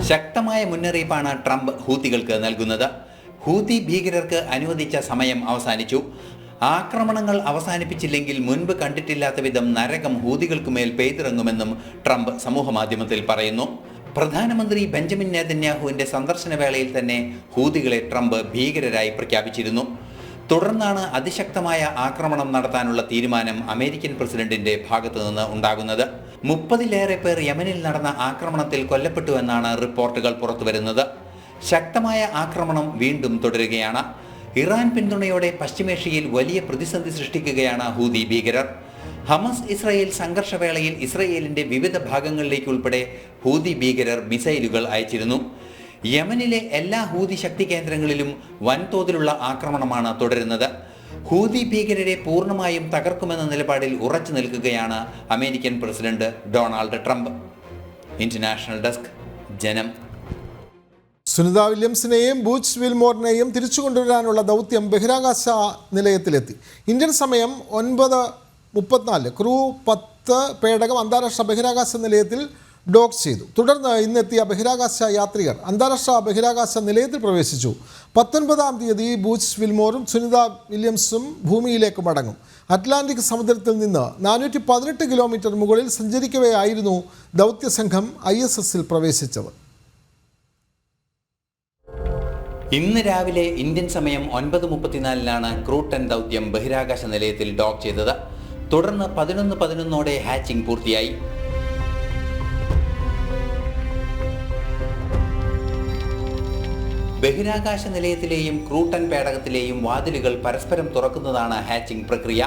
ശക്തമായ മുന്നറിയിപ്പാണ് ട്രംപ് ഹൂതികൾക്ക് നൽകുന്നത്. ഹൂതി ഭീകരർക്ക് അനുവദിച്ച സമയം അവസാനിച്ചു. ആക്രമണങ്ങൾ അവസാനിപ്പിച്ചില്ലെങ്കിൽ മുൻപ് കണ്ടിട്ടില്ലാത്ത വിധം നരകം ഹൂതികൾക്കുമേൽ പെയ്തിറങ്ങുമെന്നും ട്രംപ് സമൂഹമാധ്യമത്തിൽ പറയുന്നു. പ്രധാനമന്ത്രി ബെഞ്ചമിൻ നെതന്യാഹുവിന്റെ സന്ദർശന വേളയിൽ തന്നെ ഹൂതികളെ ട്രംപ് ഭീകരരായി പ്രഖ്യാപിച്ചിരുന്നു. തുടർന്നാണ് അതിശക്തമായ ആക്രമണം നടത്താനുള്ള തീരുമാനം അമേരിക്കൻ പ്രസിഡന്റിന്റെ ഭാഗത്തു നിന്ന് ഉണ്ടാകുന്നത്. 30-ലേറെ പേർ യമനിൽ നടന്ന ആക്രമണത്തിൽ കൊല്ലപ്പെട്ടുവെന്നാണ് റിപ്പോർട്ടുകൾ പുറത്തുവരുന്നത്. ശക്തമായ ആക്രമണം വീണ്ടും തുടരുകയാണ്. ഇറാൻ പിന്തുണയോടെ പശ്ചിമേഷ്യയിൽ വലിയ പ്രതിസന്ധി സൃഷ്ടിക്കുകയാണ് ഹൂതി ഭീകരർ. ഹമസ് ഇസ്രയേൽ സംഘർഷവേളയിൽ ഇസ്രയേലിന്റെ വിവിധ ഭാഗങ്ങളിലേക്കുൾപ്പെടെ ഹൂതി ഭീകരർ മിസൈലുകൾ അയച്ചിരുന്നു. യമനിലെ എല്ലാ ഹൂതി ശക്തി കേന്ദ്രങ്ങളിലും വൻതോതിലുള്ള ആക്രമണമാണ് തുടരുന്നത്. ഹൂതി ഭീകരരെ പൂർണ്ണമായും തകർക്കുമെന്ന നിലപാടിൽ ഉറച്ചു നിൽക്കുകയാണ് American president Donald Trump. International desk, ജനം. സുനിത വില്യംസിനെയും ബൂച്ച് വിൽമോറിനെയും തിരിച്ചു കൊണ്ടുവരാനുള്ള ദൗത്യം ബഹിരാകാശ നിലയത്തിലെത്തി. ഇന്ത്യൻ സമയം 9:34 ക്രൂ 10 പേടകം അന്താരാഷ്ട്ര ബഹിരാകാശ നിലയത്തിൽ ഡോക്ക് ചെയ്തു. തുടർന്ന് ഇന്നെത്തിയ ബഹിരാകാശ യാത്രികർ അന്താരാഷ്ട്ര ബഹിരാകാശ നിലയത്തിൽ പ്രവേശിച്ചു. 19-ാം തീയതി ബൂച്ച് വിൽമോറും സുനിത വില്യംസും ഭൂമിയിലേക്ക് മടങ്ങും. അറ്റ്ലാന്റിക് സമുദ്രത്തിൽ നിന്ന് 418 കിലോമീറ്റർ മുകളിൽ സഞ്ചരിക്കവെയായിരുന്നു ദൗത്യസംഘം ISS-ൽ പ്രവേശിച്ചത്. ഇന്ന് രാവിലെ ഇന്ത്യൻ സമയം 9:34 ക്രൂ 10 ദൗത്യം ബഹിരാകാശ നിലയത്തിൽ ഡോക്ക് ചെയ്തത്. തുടർന്ന് 11:11 ഹാച്ചിംഗ് പൂർത്തിയായി. ബഹിരാകാശ നിലയത്തിലെയും ക്രൂ 10 പേടകത്തിലെയും വാതിലുകൾ പരസ്പരം തുറക്കുന്നതാണ് ഹാച്ചിംഗ് പ്രക്രിയ.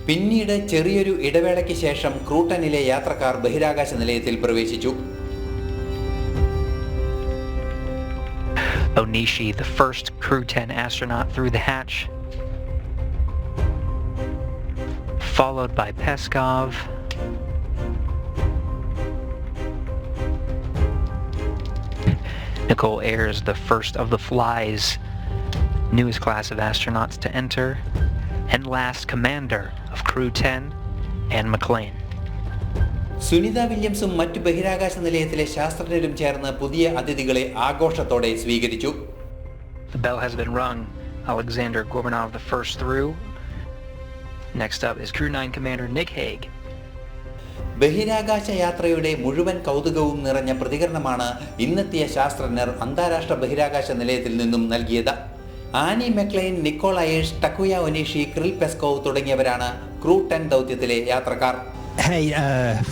പിന്നീട് ചെറിയൊരു ഇടവേളയ്ക്ക് ശേഷം ക്രൂ 10-ലെ യാത്രക്കാർ ബഹിരാകാശ നിലയത്തിൽ പ്രവേശിച്ചു. Onishi, the first Crew 10 astronaut through the hatch, followed by Peskov, Nicole Ayers, the first of the Fly's newest class of astronauts to enter, and last commander of Crew 10, Anne McLean. Sunitha വില്യംസും മറ്റ് ബഹിരാകാശ നിലയത്തിലെ ശാസ്ത്രജ്ഞരും ചേർന്ന് പുതിയ അതിഥികളെ ആഘോഷത്തോടെ സ്വീകരിച്ചു. The bell has been rung. Alexander Gorbanov the first through. Next up is Crew 9 Commander Nick Hague. ബഹിരാകാശ യാത്രയുടെ മുഴുവൻ കൗതുകവും നിറഞ്ഞ പ്രതികരണമാണ് ഇന്നെത്തിയ ശാസ്ത്രജ്ഞർ അന്താരാഷ്ട്ര ബഹിരാകാശ നിലയത്തിൽ നിന്നും നൽകിയത്. Anne McClain, Nicole Ayers, Takuya Onishi, Kirill Peskov തുടങ്ങിയവരാണ് ക്രൂ 10 ദൗത്യത്തിലെ യാത്രക്കാർ. Hey,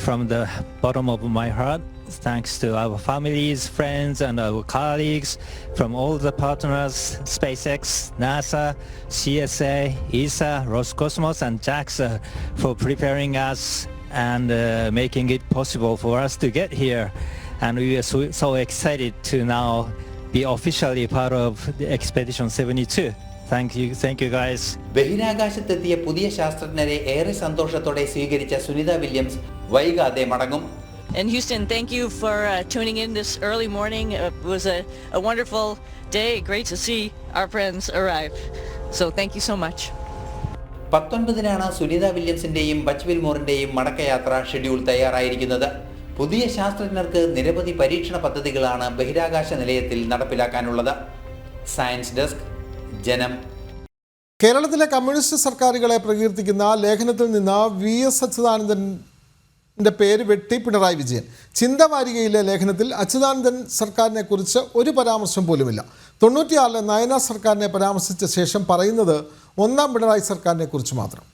from the bottom of my heart, thanks to our families, friends and our colleagues from all the partners, SpaceX, NASA, CSA, ESA, Roscosmos and JAXA for preparing us and making it possible for us to get here. And we are so excited to now be officially part of the Expedition 72. Thank you guys. ബഹിരാകാശത്തെത്തിയ പുതിയ ശാസ്ത്രജ്ഞരെ ഏറെ സന്തോഷത്തോടെ സ്വീകരിച്ച Sunitha Williams വൈകാതെ മടങ്ങും. And Houston, thank you for tuning in this early morning. It was a wonderful day. Great to see our friends arrive. So thank you so much. 19-നാണ് സുനിത വില്യംസിന്റെയും ബച്ച് വിൽമോറിന്റെയും മടക്കയാത്ര ഷെഡ്യൂൾ തയ്യാറായിരിക്കുന്നത്. പുതിയ ശാസ്ത്രജ്ഞർക്ക് നിരവധി പരീക്ഷണ പദ്ധതികളാണ് ബഹിരാകാശ നിലയത്തിൽ നടപ്പിലാക്കാനുള്ളത്. സയൻസ് ഡെസ്ക്, ജനം. കേരളത്തിലെ കമ്മ്യൂണിസ്റ്റ് സർക്കാരുകളെ പ്രകീർത്തിക്കുന്ന ലേഖനത്തിൽ നിന്ന് VS അച്യുതാനന്ദൻ്റെ പേര് വെട്ടി പിണറായി വിജയൻ. ചിന്തവാരികയിലെ ലേഖനത്തിൽ അച്യുതാനന്ദൻ സർക്കാരിനെ കുറിച്ച് ഒരു പരാമർശം പോലുമില്ല. 96-ലെ നയനാർ സർക്കാരിനെ പരാമർശിച്ച ശേഷം പറയുന്നത് 1ാം പിണറായി സർക്കാരിനെ കുറിച്ച് മാത്രം.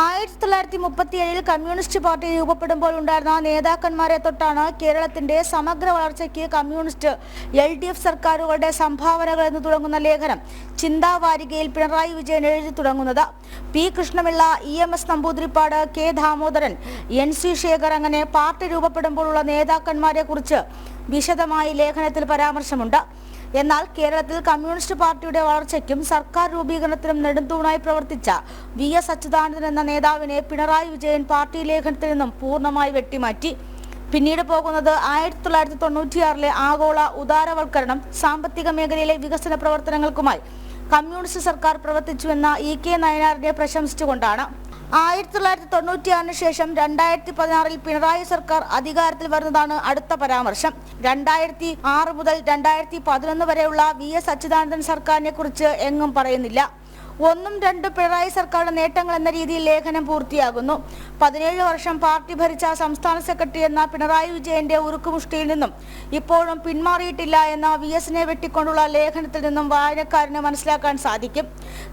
ആയിരത്തി 1937 കമ്മ്യൂണിസ്റ്റ് പാർട്ടി രൂപപ്പെടുമ്പോൾ ഉണ്ടായിരുന്ന നേതാക്കന്മാരെ തൊട്ടാണ് കേരളത്തിന്റെ സമഗ്ര വളർച്ചയ്ക്ക് കമ്മ്യൂണിസ്റ്റ് LDF സർക്കാരുകളുടെ സംഭാവനകൾ എന്ന് തുടങ്ങുന്ന ലേഖനം ചിന്താവാരികയിൽ പിണറായി വിജയൻ എഴുതി തുടങ്ങുന്നത്. P Krishnapillai, EMS Namboodiripad, K Damodaran, NC Shekhar അങ്ങനെ പാർട്ടി രൂപപ്പെടുമ്പോഴുള്ള നേതാക്കന്മാരെ കുറിച്ച് വിശദമായി ലേഖനത്തിൽ പരാമർശമുണ്ട്. എന്നാൽ കേരളത്തിൽ കമ്മ്യൂണിസ്റ്റ് പാർട്ടിയുടെ വളർച്ചയ്ക്കും സർക്കാർ രൂപീകരണത്തിനും നെടുന്തൂണായി പ്രവർത്തിച്ച VS അച്യുതാനന്ദൻ എന്ന നേതാവിനെ പിണറായി വിജയൻ പാർട്ടി ലേഖനത്തിൽ നിന്നും പൂർണ്ണമായി വെട്ടിമാറ്റി. പിന്നീട് പോകുന്നത് 1996 ആഗോള ഉദാരവൽക്കരണം, സാമ്പത്തിക മേഖലയിലെ വികസന പ്രവർത്തനങ്ങൾക്കുമായി കമ്മ്യൂണിസ്റ്റ് സർക്കാർ പ്രവർത്തിച്ചുവെന്ന EK നയനാറിനെ പ്രശംസിച്ചുകൊണ്ടാണ്. 1996 ശേഷം 2016 പിണറായി സർക്കാർ അധികാരത്തിൽ വരുന്നതാണ് അടുത്ത പരാമർശം. 2006 മുതൽ 2011 വരെയുള്ള VS അച്യുതാനന്ദൻ സർക്കാരിനെ കുറിച്ച് എങ്ങും പറയുന്നില്ല. 1-2 പിണറായി സർക്കാരുടെ നേട്ടങ്ങൾ എന്ന രീതിയിൽ ലേഖനം പൂർത്തിയാകുന്നു. 17 വർഷം പാർട്ടി ഭരിച്ച സംസ്ഥാന സെക്രട്ടറി എന്ന പിണറായി വിജയന്റെ ഉരുക്കുമുഷ്ടിയിൽ നിന്നും ഇപ്പോഴും പിന്മാറിയിട്ടില്ല എന്ന VSനെ വെട്ടിക്കൊണ്ടുള്ള ലേഖനത്തിൽ നിന്നും വായനക്കാരന് മനസ്സിലാക്കാൻ സാധിക്കും.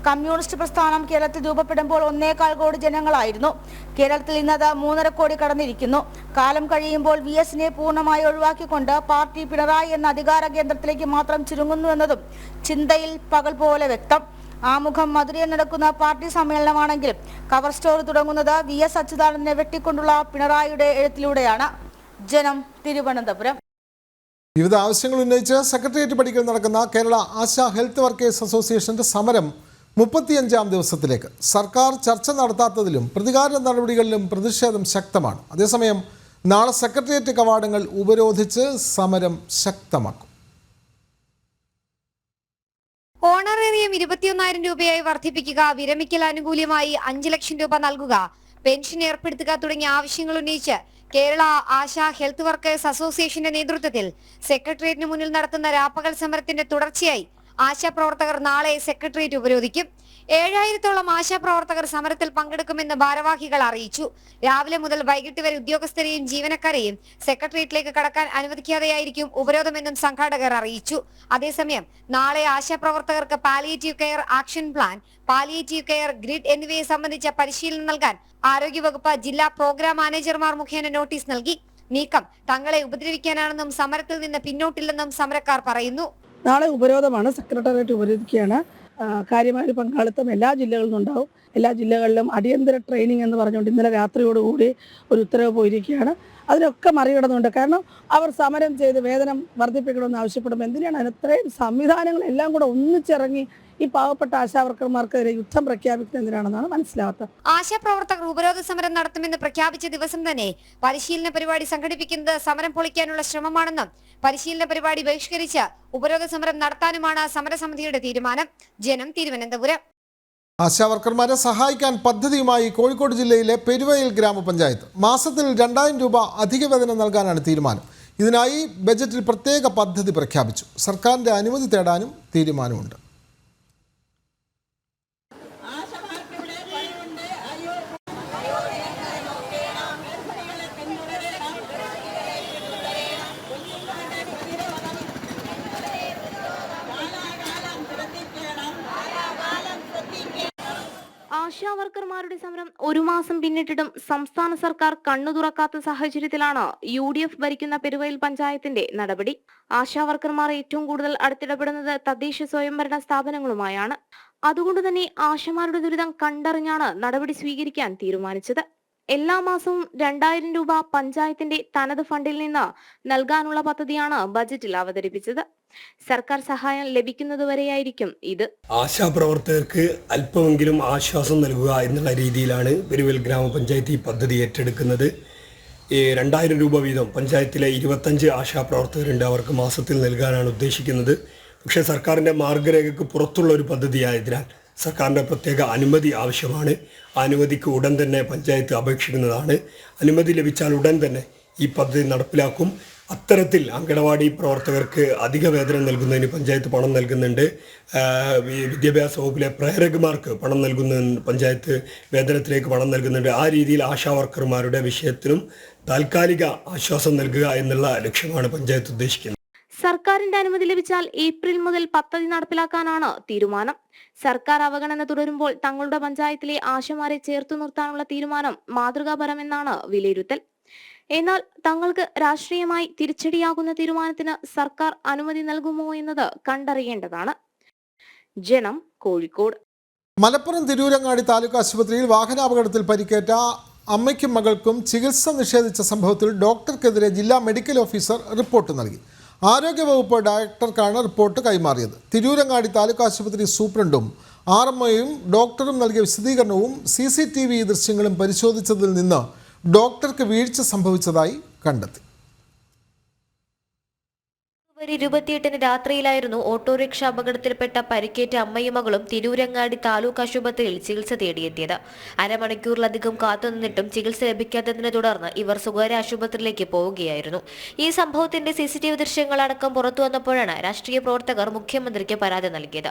കമ്മ്യൂണിസ്റ്റ് പ്രസ്ഥാനം കേരളത്തിൽ രൂപപ്പെടുമ്പോൾ 1.25 കോടി ജനങ്ങളായിരുന്നു. കേരളത്തിൽ ഇന്നത് 3.5 കോടി കടന്നിരിക്കുന്നു. കാലം കഴിയുമ്പോൾ VSനെ പൂർണ്ണമായി ഒഴിവാക്കിക്കൊണ്ട് പാർട്ടി പിണറായി എന്ന അധികാര കേന്ദ്രത്തിലേക്ക് മാത്രം ചുരുങ്ങുന്നുവെന്നതും ചിന്തയിൽ പകൽ പോലെ വ്യക്തം. ആമുഖം മധുരയിൽ നടക്കുന്ന പാർട്ടി സമ്മേളനമാണെങ്കിലും കവർ സ്റ്റോറി തുടങ്ങുന്നത് VS അച്യുതാനന്ദനെ വെട്ടിക്കൊണ്ടുള്ള പിണറായിയുടെ എഴുത്തിലൂടെയാണ്. ജനം, തിരുവനന്തപുരം. വിവിധ ആവശ്യങ്ങൾ ഉന്നയിച്ച് സെക്രട്ടേറിയറ്റ് പടിക്കൽ നടക്കുന്ന കേരള ആശാ ഹെൽത്ത് വർക്കേഴ്സ് അസോസിയേഷന്റെ സമരം 35ാം ദിവസത്തിലേക്ക്. സർക്കാർ ചർച്ച നടത്താത്തതിലും പ്രതികാര നടപടികളിലും പ്രതിഷേധം ശക്തമാണ്. അതേസമയം നാളെ സെക്രട്ടേറിയറ്റ് കവാടങ്ങൾ ഉപരോധിച്ച് സമരം ശക്തമാക്കും. ഓണറേറിയം 21,000 രൂപയായി വർദ്ധിപ്പിക്കുക, വിരമിക്കൽ ആനുകൂല്യമായി 5 ലക്ഷം രൂപ നൽകുക, പെൻഷൻ ഏർപ്പെടുത്തുക തുടങ്ങിയ ആവശ്യങ്ങൾ ഉന്നയിച്ച് കേരള ആശാ ഹെൽത്ത് വർക്കേഴ്സ് അസോസിയേഷന്റെ നേതൃത്വത്തിൽ സെക്രട്ടേറിയറ്റിന് മുന്നിൽ നടത്തുന്ന രാപ്പകൽ സമരത്തിന്റെ തുടർച്ചയായി ആശാപ്രവർത്തകർ നാളെ സെക്രട്ടേറിയറ്റ് ഉപരോധിക്കും. 7000-ഓളം ആശാപ്രവർത്തകർ സമരത്തിൽ പങ്കെടുക്കുമെന്ന് ഭാരവാഹികൾ അറിയിച്ചു. രാവിലെ മുതൽ വൈകിട്ട് വരെ ഉദ്യോഗസ്ഥരെയും ജീവനക്കാരെയും സെക്രട്ടേറിയറ്റിലേക്ക് കടക്കാൻ അനുവദിക്കാതെയായിരിക്കും ഉപരോധമെന്നും സംഘാടകർ അറിയിച്ചു. അതേസമയം നാളെ ആശാപ്രവർത്തകർക്ക് palliative care action plan, palliative care grid എന്നിവയെ സംബന്ധിച്ച പരിശീലനം നൽകാൻ ആരോഗ്യവകുപ്പ് ജില്ലാ പ്രോഗ്രാം മാനേജർമാർ മുഖേന നോട്ടീസ് നൽകി. നീക്കം തങ്ങളെ ഉപദ്രവിക്കാനാണെന്നും സമരത്തിൽ നിന്ന് പിന്നോട്ടില്ലെന്നും സമരക്കാർ പറയുന്നു. നാളെ ഉപരോധമാണ്. സെക്രട്ടേറിയറ്റ് ഉപരോധിക്കുകയാണ്. കാര്യമായ പങ്കാളിത്തം എല്ലാ ജില്ലകളിൽ നിന്നുണ്ടാവും. എല്ലാ ജില്ലകളിലും അടിയന്തര ട്രെയിനിങ് എന്ന് പറഞ്ഞുകൊണ്ട് ഇന്നലെ രാത്രിയോടുകൂടി ഒരു ഉത്തരവ് പോയിരിക്കുകയാണ്. അതിനൊക്കെ മറികടന്നുണ്ട്. കാരണം അവർ സമരം ചെയ്ത് വേതനം വർദ്ധിപ്പിക്കണമെന്ന് ആവശ്യപ്പെടുമ്പോൾ എന്തിനാണ് അതിനത്രയും സംവിധാനങ്ങളെല്ലാം കൂടെ ഒന്നിച്ചിറങ്ങി ഈ പാവപ്പെട്ട ആശാവർക്കർമാർക്കെതിരെ യുദ്ധം പ്രഖ്യാപിക്കുന്നത് എന്തിനാണെന്നാണ് മനസ്സിലാവാത്തത്. ആശാപ്രവർത്തകർ ഉപരോധ സമരം നടത്തുമെന്ന് പ്രഖ്യാപിച്ച ദിവസം തന്നെ പരിശീലന പരിപാടി സംഘടിപ്പിക്കുന്നത് സമരം പൊളിക്കാനുള്ള ശ്രമമാണെന്നും പരിശീലന പരിപാടി ബഹിഷ്കരിച്ച് ഉപരോധ സമരം നടത്താനുമാണ് സമരസമിതിയുടെ തീരുമാനം. ജനം, തിരുവനന്തപുരം. ആശാവർക്കർമാരെ സഹായിക്കാൻ പദ്ധതിയുമായി കോഴിക്കോട് ജില്ലയിലെ പെരുവയൽ ഗ്രാമപഞ്ചായത്ത് മാസത്തിൽ 2000 രൂപ അധിക വേതനം നൽകാനാണ് തീരുമാനം. ഇതിനായി ബജറ്റിൽ പ്രത്യേക പദ്ധതി പ്രഖ്യാപിച്ചു. സർക്കാരിന്റെ അനുമതി തേടാനും തീരുമാനമുണ്ട്. ആശാവർക്കർമാരുടെ സമരം 1 മാസം പിന്നിട്ടിട്ടും സംസ്ഥാന സർക്കാർ കണ്ണു തുറക്കാത്ത സാഹചര്യത്തിലാണ് UDF ഭരിക്കുന്ന പെരുവയൽ പഞ്ചായത്തിന്റെ നടപടി. ആശാവർക്കർമാർ ഏറ്റവും കൂടുതൽ അടുത്തിടപെടുന്നത് തദ്ദേശ സ്വയംഭരണ സ്ഥാപനങ്ങളുമായാണ്. അതുകൊണ്ട് തന്നെ ആശമാരുടെ ദുരിതം കണ്ടറിഞ്ഞാണ് നടപടി സ്വീകരിക്കാൻ തീരുമാനിച്ചത്. എല്ലാ മാസവും 2000 രൂപ പഞ്ചായത്തിന്റെ തനത് ഫണ്ടിൽ നിന്ന് നൽകാനുള്ള പദ്ധതിയാണ് ബജറ്റിൽ അവതരിപ്പിച്ചത്. സർക്കാർ സഹായം ലഭിക്കുന്നതുവരെയായിരിക്കും ഇത്. ആശാപ്രവർത്തകർക്ക് അല്പമെങ്കിലും ആശ്വാസം നൽകുക എന്നുള്ള രീതിയിലാണ് പെരുവയൽ ഗ്രാമപഞ്ചായത്ത് ഈ പദ്ധതി ഏറ്റെടുക്കുന്നത്. 2000 രൂപ വീതം പഞ്ചായത്തിലെ 25 ആശാപ്രവർത്തകരുണ്ട്. അവർക്ക് മാസത്തിൽ നൽകാനാണ് ഉദ്ദേശിക്കുന്നത്. പക്ഷേ സർക്കാരിൻ്റെ മാർഗരേഖയ്ക്ക് പുറത്തുള്ള ഒരു പദ്ധതിയായതിനാൽ സർക്കാരിൻ്റെ പ്രത്യേക അനുമതി ആവശ്യമാണ്. അനുമതിക്ക് ഉടൻ തന്നെ പഞ്ചായത്ത് അപേക്ഷിക്കുന്നതാണ്. അനുമതി ലഭിച്ചാൽ ഉടൻ തന്നെ ഈ പദ്ധതി നടപ്പിലാക്കും. അത്തരത്തിൽ അങ്കണവാടി പ്രവർത്തകർക്ക് അധിക വേതനം നൽകുന്നതിന് പഞ്ചായത്ത് പണം നൽകുന്നുണ്ട്. വിദ്യാഭ്യാസ വകുപ്പിലെ പ്രേരകമാർക്ക് പണം നൽകുന്ന പഞ്ചായത്ത് വേതനത്തിലേക്ക് പണം നൽകുന്നുണ്ട്. ആ രീതിയിൽ ആശാവർക്കർമാരുടെ വിഷയത്തിനും താൽക്കാലിക ആശ്വാസം നൽകുക എന്നുള്ള ലക്ഷ്യമാണ് പഞ്ചായത്ത് ഉദ്ദേശിക്കുന്നത്. സർക്കാരിന്റെ അനുമതി ലഭിച്ചാൽ ഏപ്രിൽ മുതൽ പദ്ധതി നടപ്പിലാക്കാനാണ് തീരുമാനം. സർക്കാർ അവഗണന തുടരുമ്പോൾ തങ്ങളുടെ പഞ്ചായത്തിലെ ആശമാരെ ചേർത്തു നിർത്താനുള്ള തീരുമാനം മാതൃകാപരമെന്നാണ് വിലയിരുത്തൽ. എന്നാൽ തങ്ങൾക്ക് രാഷ്ട്രീയമായി തിരിച്ചടിയാകുന്ന തീരുമാനത്തിന് സർക്കാർ അനുമതി നൽകുമോ എന്നത് കണ്ടറിയേണ്ടതാണ്. ജനം, കോഴിക്കോട്. മലപ്പുറം തിരൂരങ്ങാടി താലൂക്ക് ആശുപത്രിയിൽ വാഹനാപകടത്തിൽ പരിക്കേറ്റ അമ്മയ്ക്കും മകൾക്കും ചികിത്സ നിഷേധിച്ച സംഭവത്തിൽ ഡോക്ടർക്കെതിരെ ജില്ലാ മെഡിക്കൽ ഓഫീസർ റിപ്പോർട്ട് നൽകി. ആരോഗ്യവകുപ്പ് ഡയറക്ടർക്കാണ് റിപ്പോർട്ട് കൈമാറിയത്. തിരൂരങ്ങാടി താലൂക്ക് ആശുപത്രി സൂപ്രണ്ടും RMOയും ഡോക്ടറും നൽകിയ വിശദീകരണവും CCTV ദൃശ്യങ്ങളും പരിശോധിച്ചതിൽ നിന്ന് ഡോക്ടർക്ക് വീഴ്ച സംഭവിച്ചതായി കണ്ടെത്തി. ഫെബ്രുവരി 28-ന് രാത്രിയിലായിരുന്നു ഓട്ടോറിക്ഷ അപകടത്തിൽപ്പെട്ട പരിക്കേറ്റ അമ്മയും മകളും തിരൂരങ്ങാടി താലൂക്ക് ആശുപത്രിയിൽ ചികിത്സ തേടിയെത്തിയത്. അരമണിക്കൂറിലധികം കാത്തുനിന്നിട്ടും ചികിത്സ ലഭിക്കാത്തതിനെ തുടർന്ന് ഇവർ സ്വകാര്യ ആശുപത്രിയിലേക്ക് പോവുകയായിരുന്നു. ഈ സംഭവത്തിന്റെ CCTV ദൃശ്യങ്ങളടക്കം പുറത്തു വന്നപ്പോഴാണ് രാഷ്ട്രീയ പ്രവർത്തകർ മുഖ്യമന്ത്രിക്ക് പരാതി നൽകിയത്.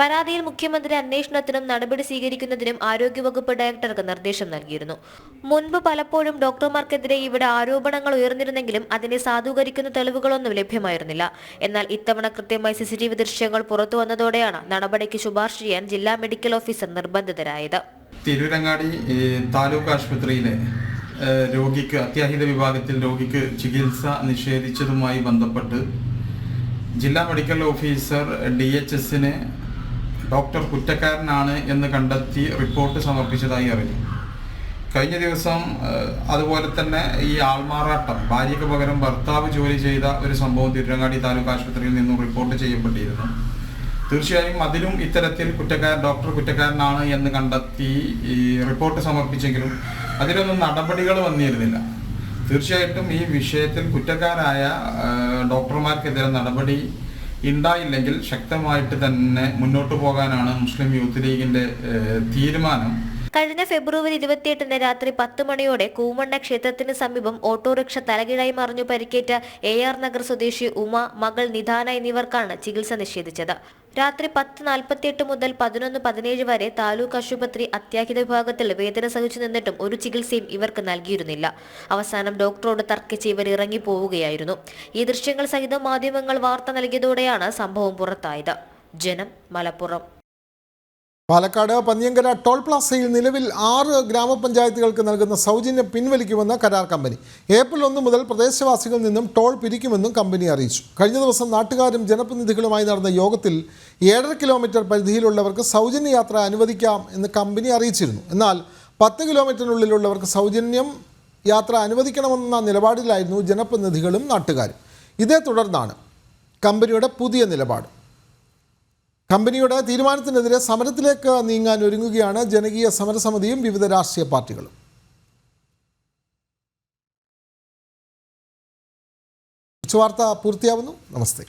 പരാതിയിൽ മുഖ്യമന്ത്രി അന്വേഷണത്തിനും നടപടി സ്വീകരിക്കുന്നതിനും ആരോഗ്യവകുപ്പ് ഡയറക്ടർക്ക് നിർദ്ദേശം നൽകിയിരുന്നു. മുൻപ് പലപ്പോഴും ഡോക്ടർമാർക്കെതിരെ ഇവിടെ ആരോപണങ്ങൾ ഉയർന്നിരുന്നെങ്കിലും അതിനെ സാധൂകരിക്കുന്ന തെളിവുകളൊന്നും ലഭ്യമായിരുന്നില്ല. എന്നാൽ ഇത്തവണ കൃത്യമായി CCTV ദൃശ്യങ്ങൾ പുറത്തു വന്നതോടെയാണ് നടപടിക്ക് ശുപാർശ ചെയ്യാൻ ജില്ലാ മെഡിക്കൽ ഓഫീസർ നിർബന്ധിതരായത്. തിരൂരങ്ങാടി താലൂക്ക് ആശുപത്രിയിലെ രോഗിക്ക് അത്യാഹിത വിഭാഗത്തിൽ രോഗിക്ക് ചികിത്സ നിഷേധിച്ചതുമായി ബന്ധപ്പെട്ട് ജില്ലാ മെഡിക്കൽ ഓഫീസർ DHSന് ഡോക്ടർ കുറ്റക്കാരനാണ് എന്ന് കണ്ടെത്തി റിപ്പോർട്ട് സമർപ്പിച്ചതായി അറിഞ്ഞു. കഴിഞ്ഞ ദിവസം അതുപോലെ തന്നെ ഈ ആൾമാറാട്ടം, ഭാര്യയ്ക്ക് പകരം ഭർത്താവ് ജോലി ചെയ്ത ഒരു സംഭവം തിരൂരങ്ങാടി താലൂക്ക് ആശുപത്രിയിൽ നിന്നും റിപ്പോർട്ട് ചെയ്യപ്പെട്ടിരുന്നു. തീർച്ചയായും അതിലും ഇത്തരത്തിൽ ഡോക്ടർ കുറ്റക്കാരനാണ് എന്ന് കണ്ടെത്തി ഈ റിപ്പോർട്ട് സമർപ്പിച്ചെങ്കിലും അതിലൊന്നും നടപടികൾ വന്നിരുന്നില്ല. തീർച്ചയായിട്ടും ഈ വിഷയത്തിൽ കുറ്റക്കാരായ ഡോക്ടർമാർക്കെതിരെ നടപടി ഉണ്ടായില്ലെങ്കിൽ ശക്തമായിട്ട് തന്നെ മുന്നോട്ട് പോകാനാണ് മുസ്ലിം യൂത്ത് ലീഗിന്റെ തീരുമാനം. കഴിഞ്ഞ ഫെബ്രുവരി 28-ന് രാത്രി 10 മണിയോടെ കൂമണ്ണ ക്ഷേത്രത്തിന് സമീപം ഓട്ടോറിക്ഷ തലകീഴായി മറിഞ്ഞു പരിക്കേറ്റ AR നഗർ സ്വദേശി ഉമ, മകൾ നിധാന എന്നിവർക്കാണ് ചികിത്സ നിഷേധിച്ചത്. രാത്രി 10:48 മുതൽ 11:17 വരെ താലൂക്ക് ആശുപത്രി അത്യാഹിത വിഭാഗത്തിൽ വേദന സഹിച്ചു നിന്നിട്ടും ഒരു ചികിത്സയും ഇവർക്ക് നൽകിയിരുന്നില്ല. അവസാനം ഡോക്ടറോട് തർക്കിച്ച് ഇവർ ഇറങ്ങിപ്പോവുകയായിരുന്നു. ഈ ദൃശ്യങ്ങൾ സഹിതം മാധ്യമങ്ങൾ വാർത്ത നൽകിയതോടെയാണ് സംഭവം പുറത്തായത്. ജനം, മലപ്പുറം. പാലക്കാട് പന്നിയങ്കര ടോൾ പ്ലാസയിൽ നിലവിൽ 6 ഗ്രാമപഞ്ചായത്തുകൾക്ക് നൽകുന്ന സൗജന്യം പിൻവലിക്കുമെന്ന് കരാർ കമ്പനി. ഏപ്രിൽ 1 മുതൽ പ്രദേശവാസികളിൽ നിന്നും ടോൾ പിരിക്കുമെന്നും കമ്പനി അറിയിച്ചു. കഴിഞ്ഞ ദിവസം നാട്ടുകാരും ജനപ്രതിനിധികളുമായി നടന്ന യോഗത്തിൽ 7.5 കിലോമീറ്റർ പരിധിയിലുള്ളവർക്ക് സൗജന്യ യാത്ര അനുവദിക്കാം എന്ന് കമ്പനി അറിയിച്ചിരുന്നു. എന്നാൽ 10 കിലോമീറ്ററിനുള്ളിലുള്ളവർക്ക് സൗജന്യം യാത്ര അനുവദിക്കണമെന്ന നിലപാടിലായിരുന്നു ജനപ്രതിനിധികളും നാട്ടുകാരും. ഇതേ തുടർന്നാണ് കമ്പനിയുടെ പുതിയ നിലപാട്. കമ്പനിയുടെ തീരുമാനത്തിനെതിരെ സമരത്തിലേക്ക് നീങ്ങാൻ ഒരുങ്ങുകയാണ് ജനകീയ സമരസമിതിയും വിവിധ രാഷ്ട്രീയ പാർട്ടികളും. വാർത്ത പൂർത്തിയാവുന്നു. നമസ്തേ.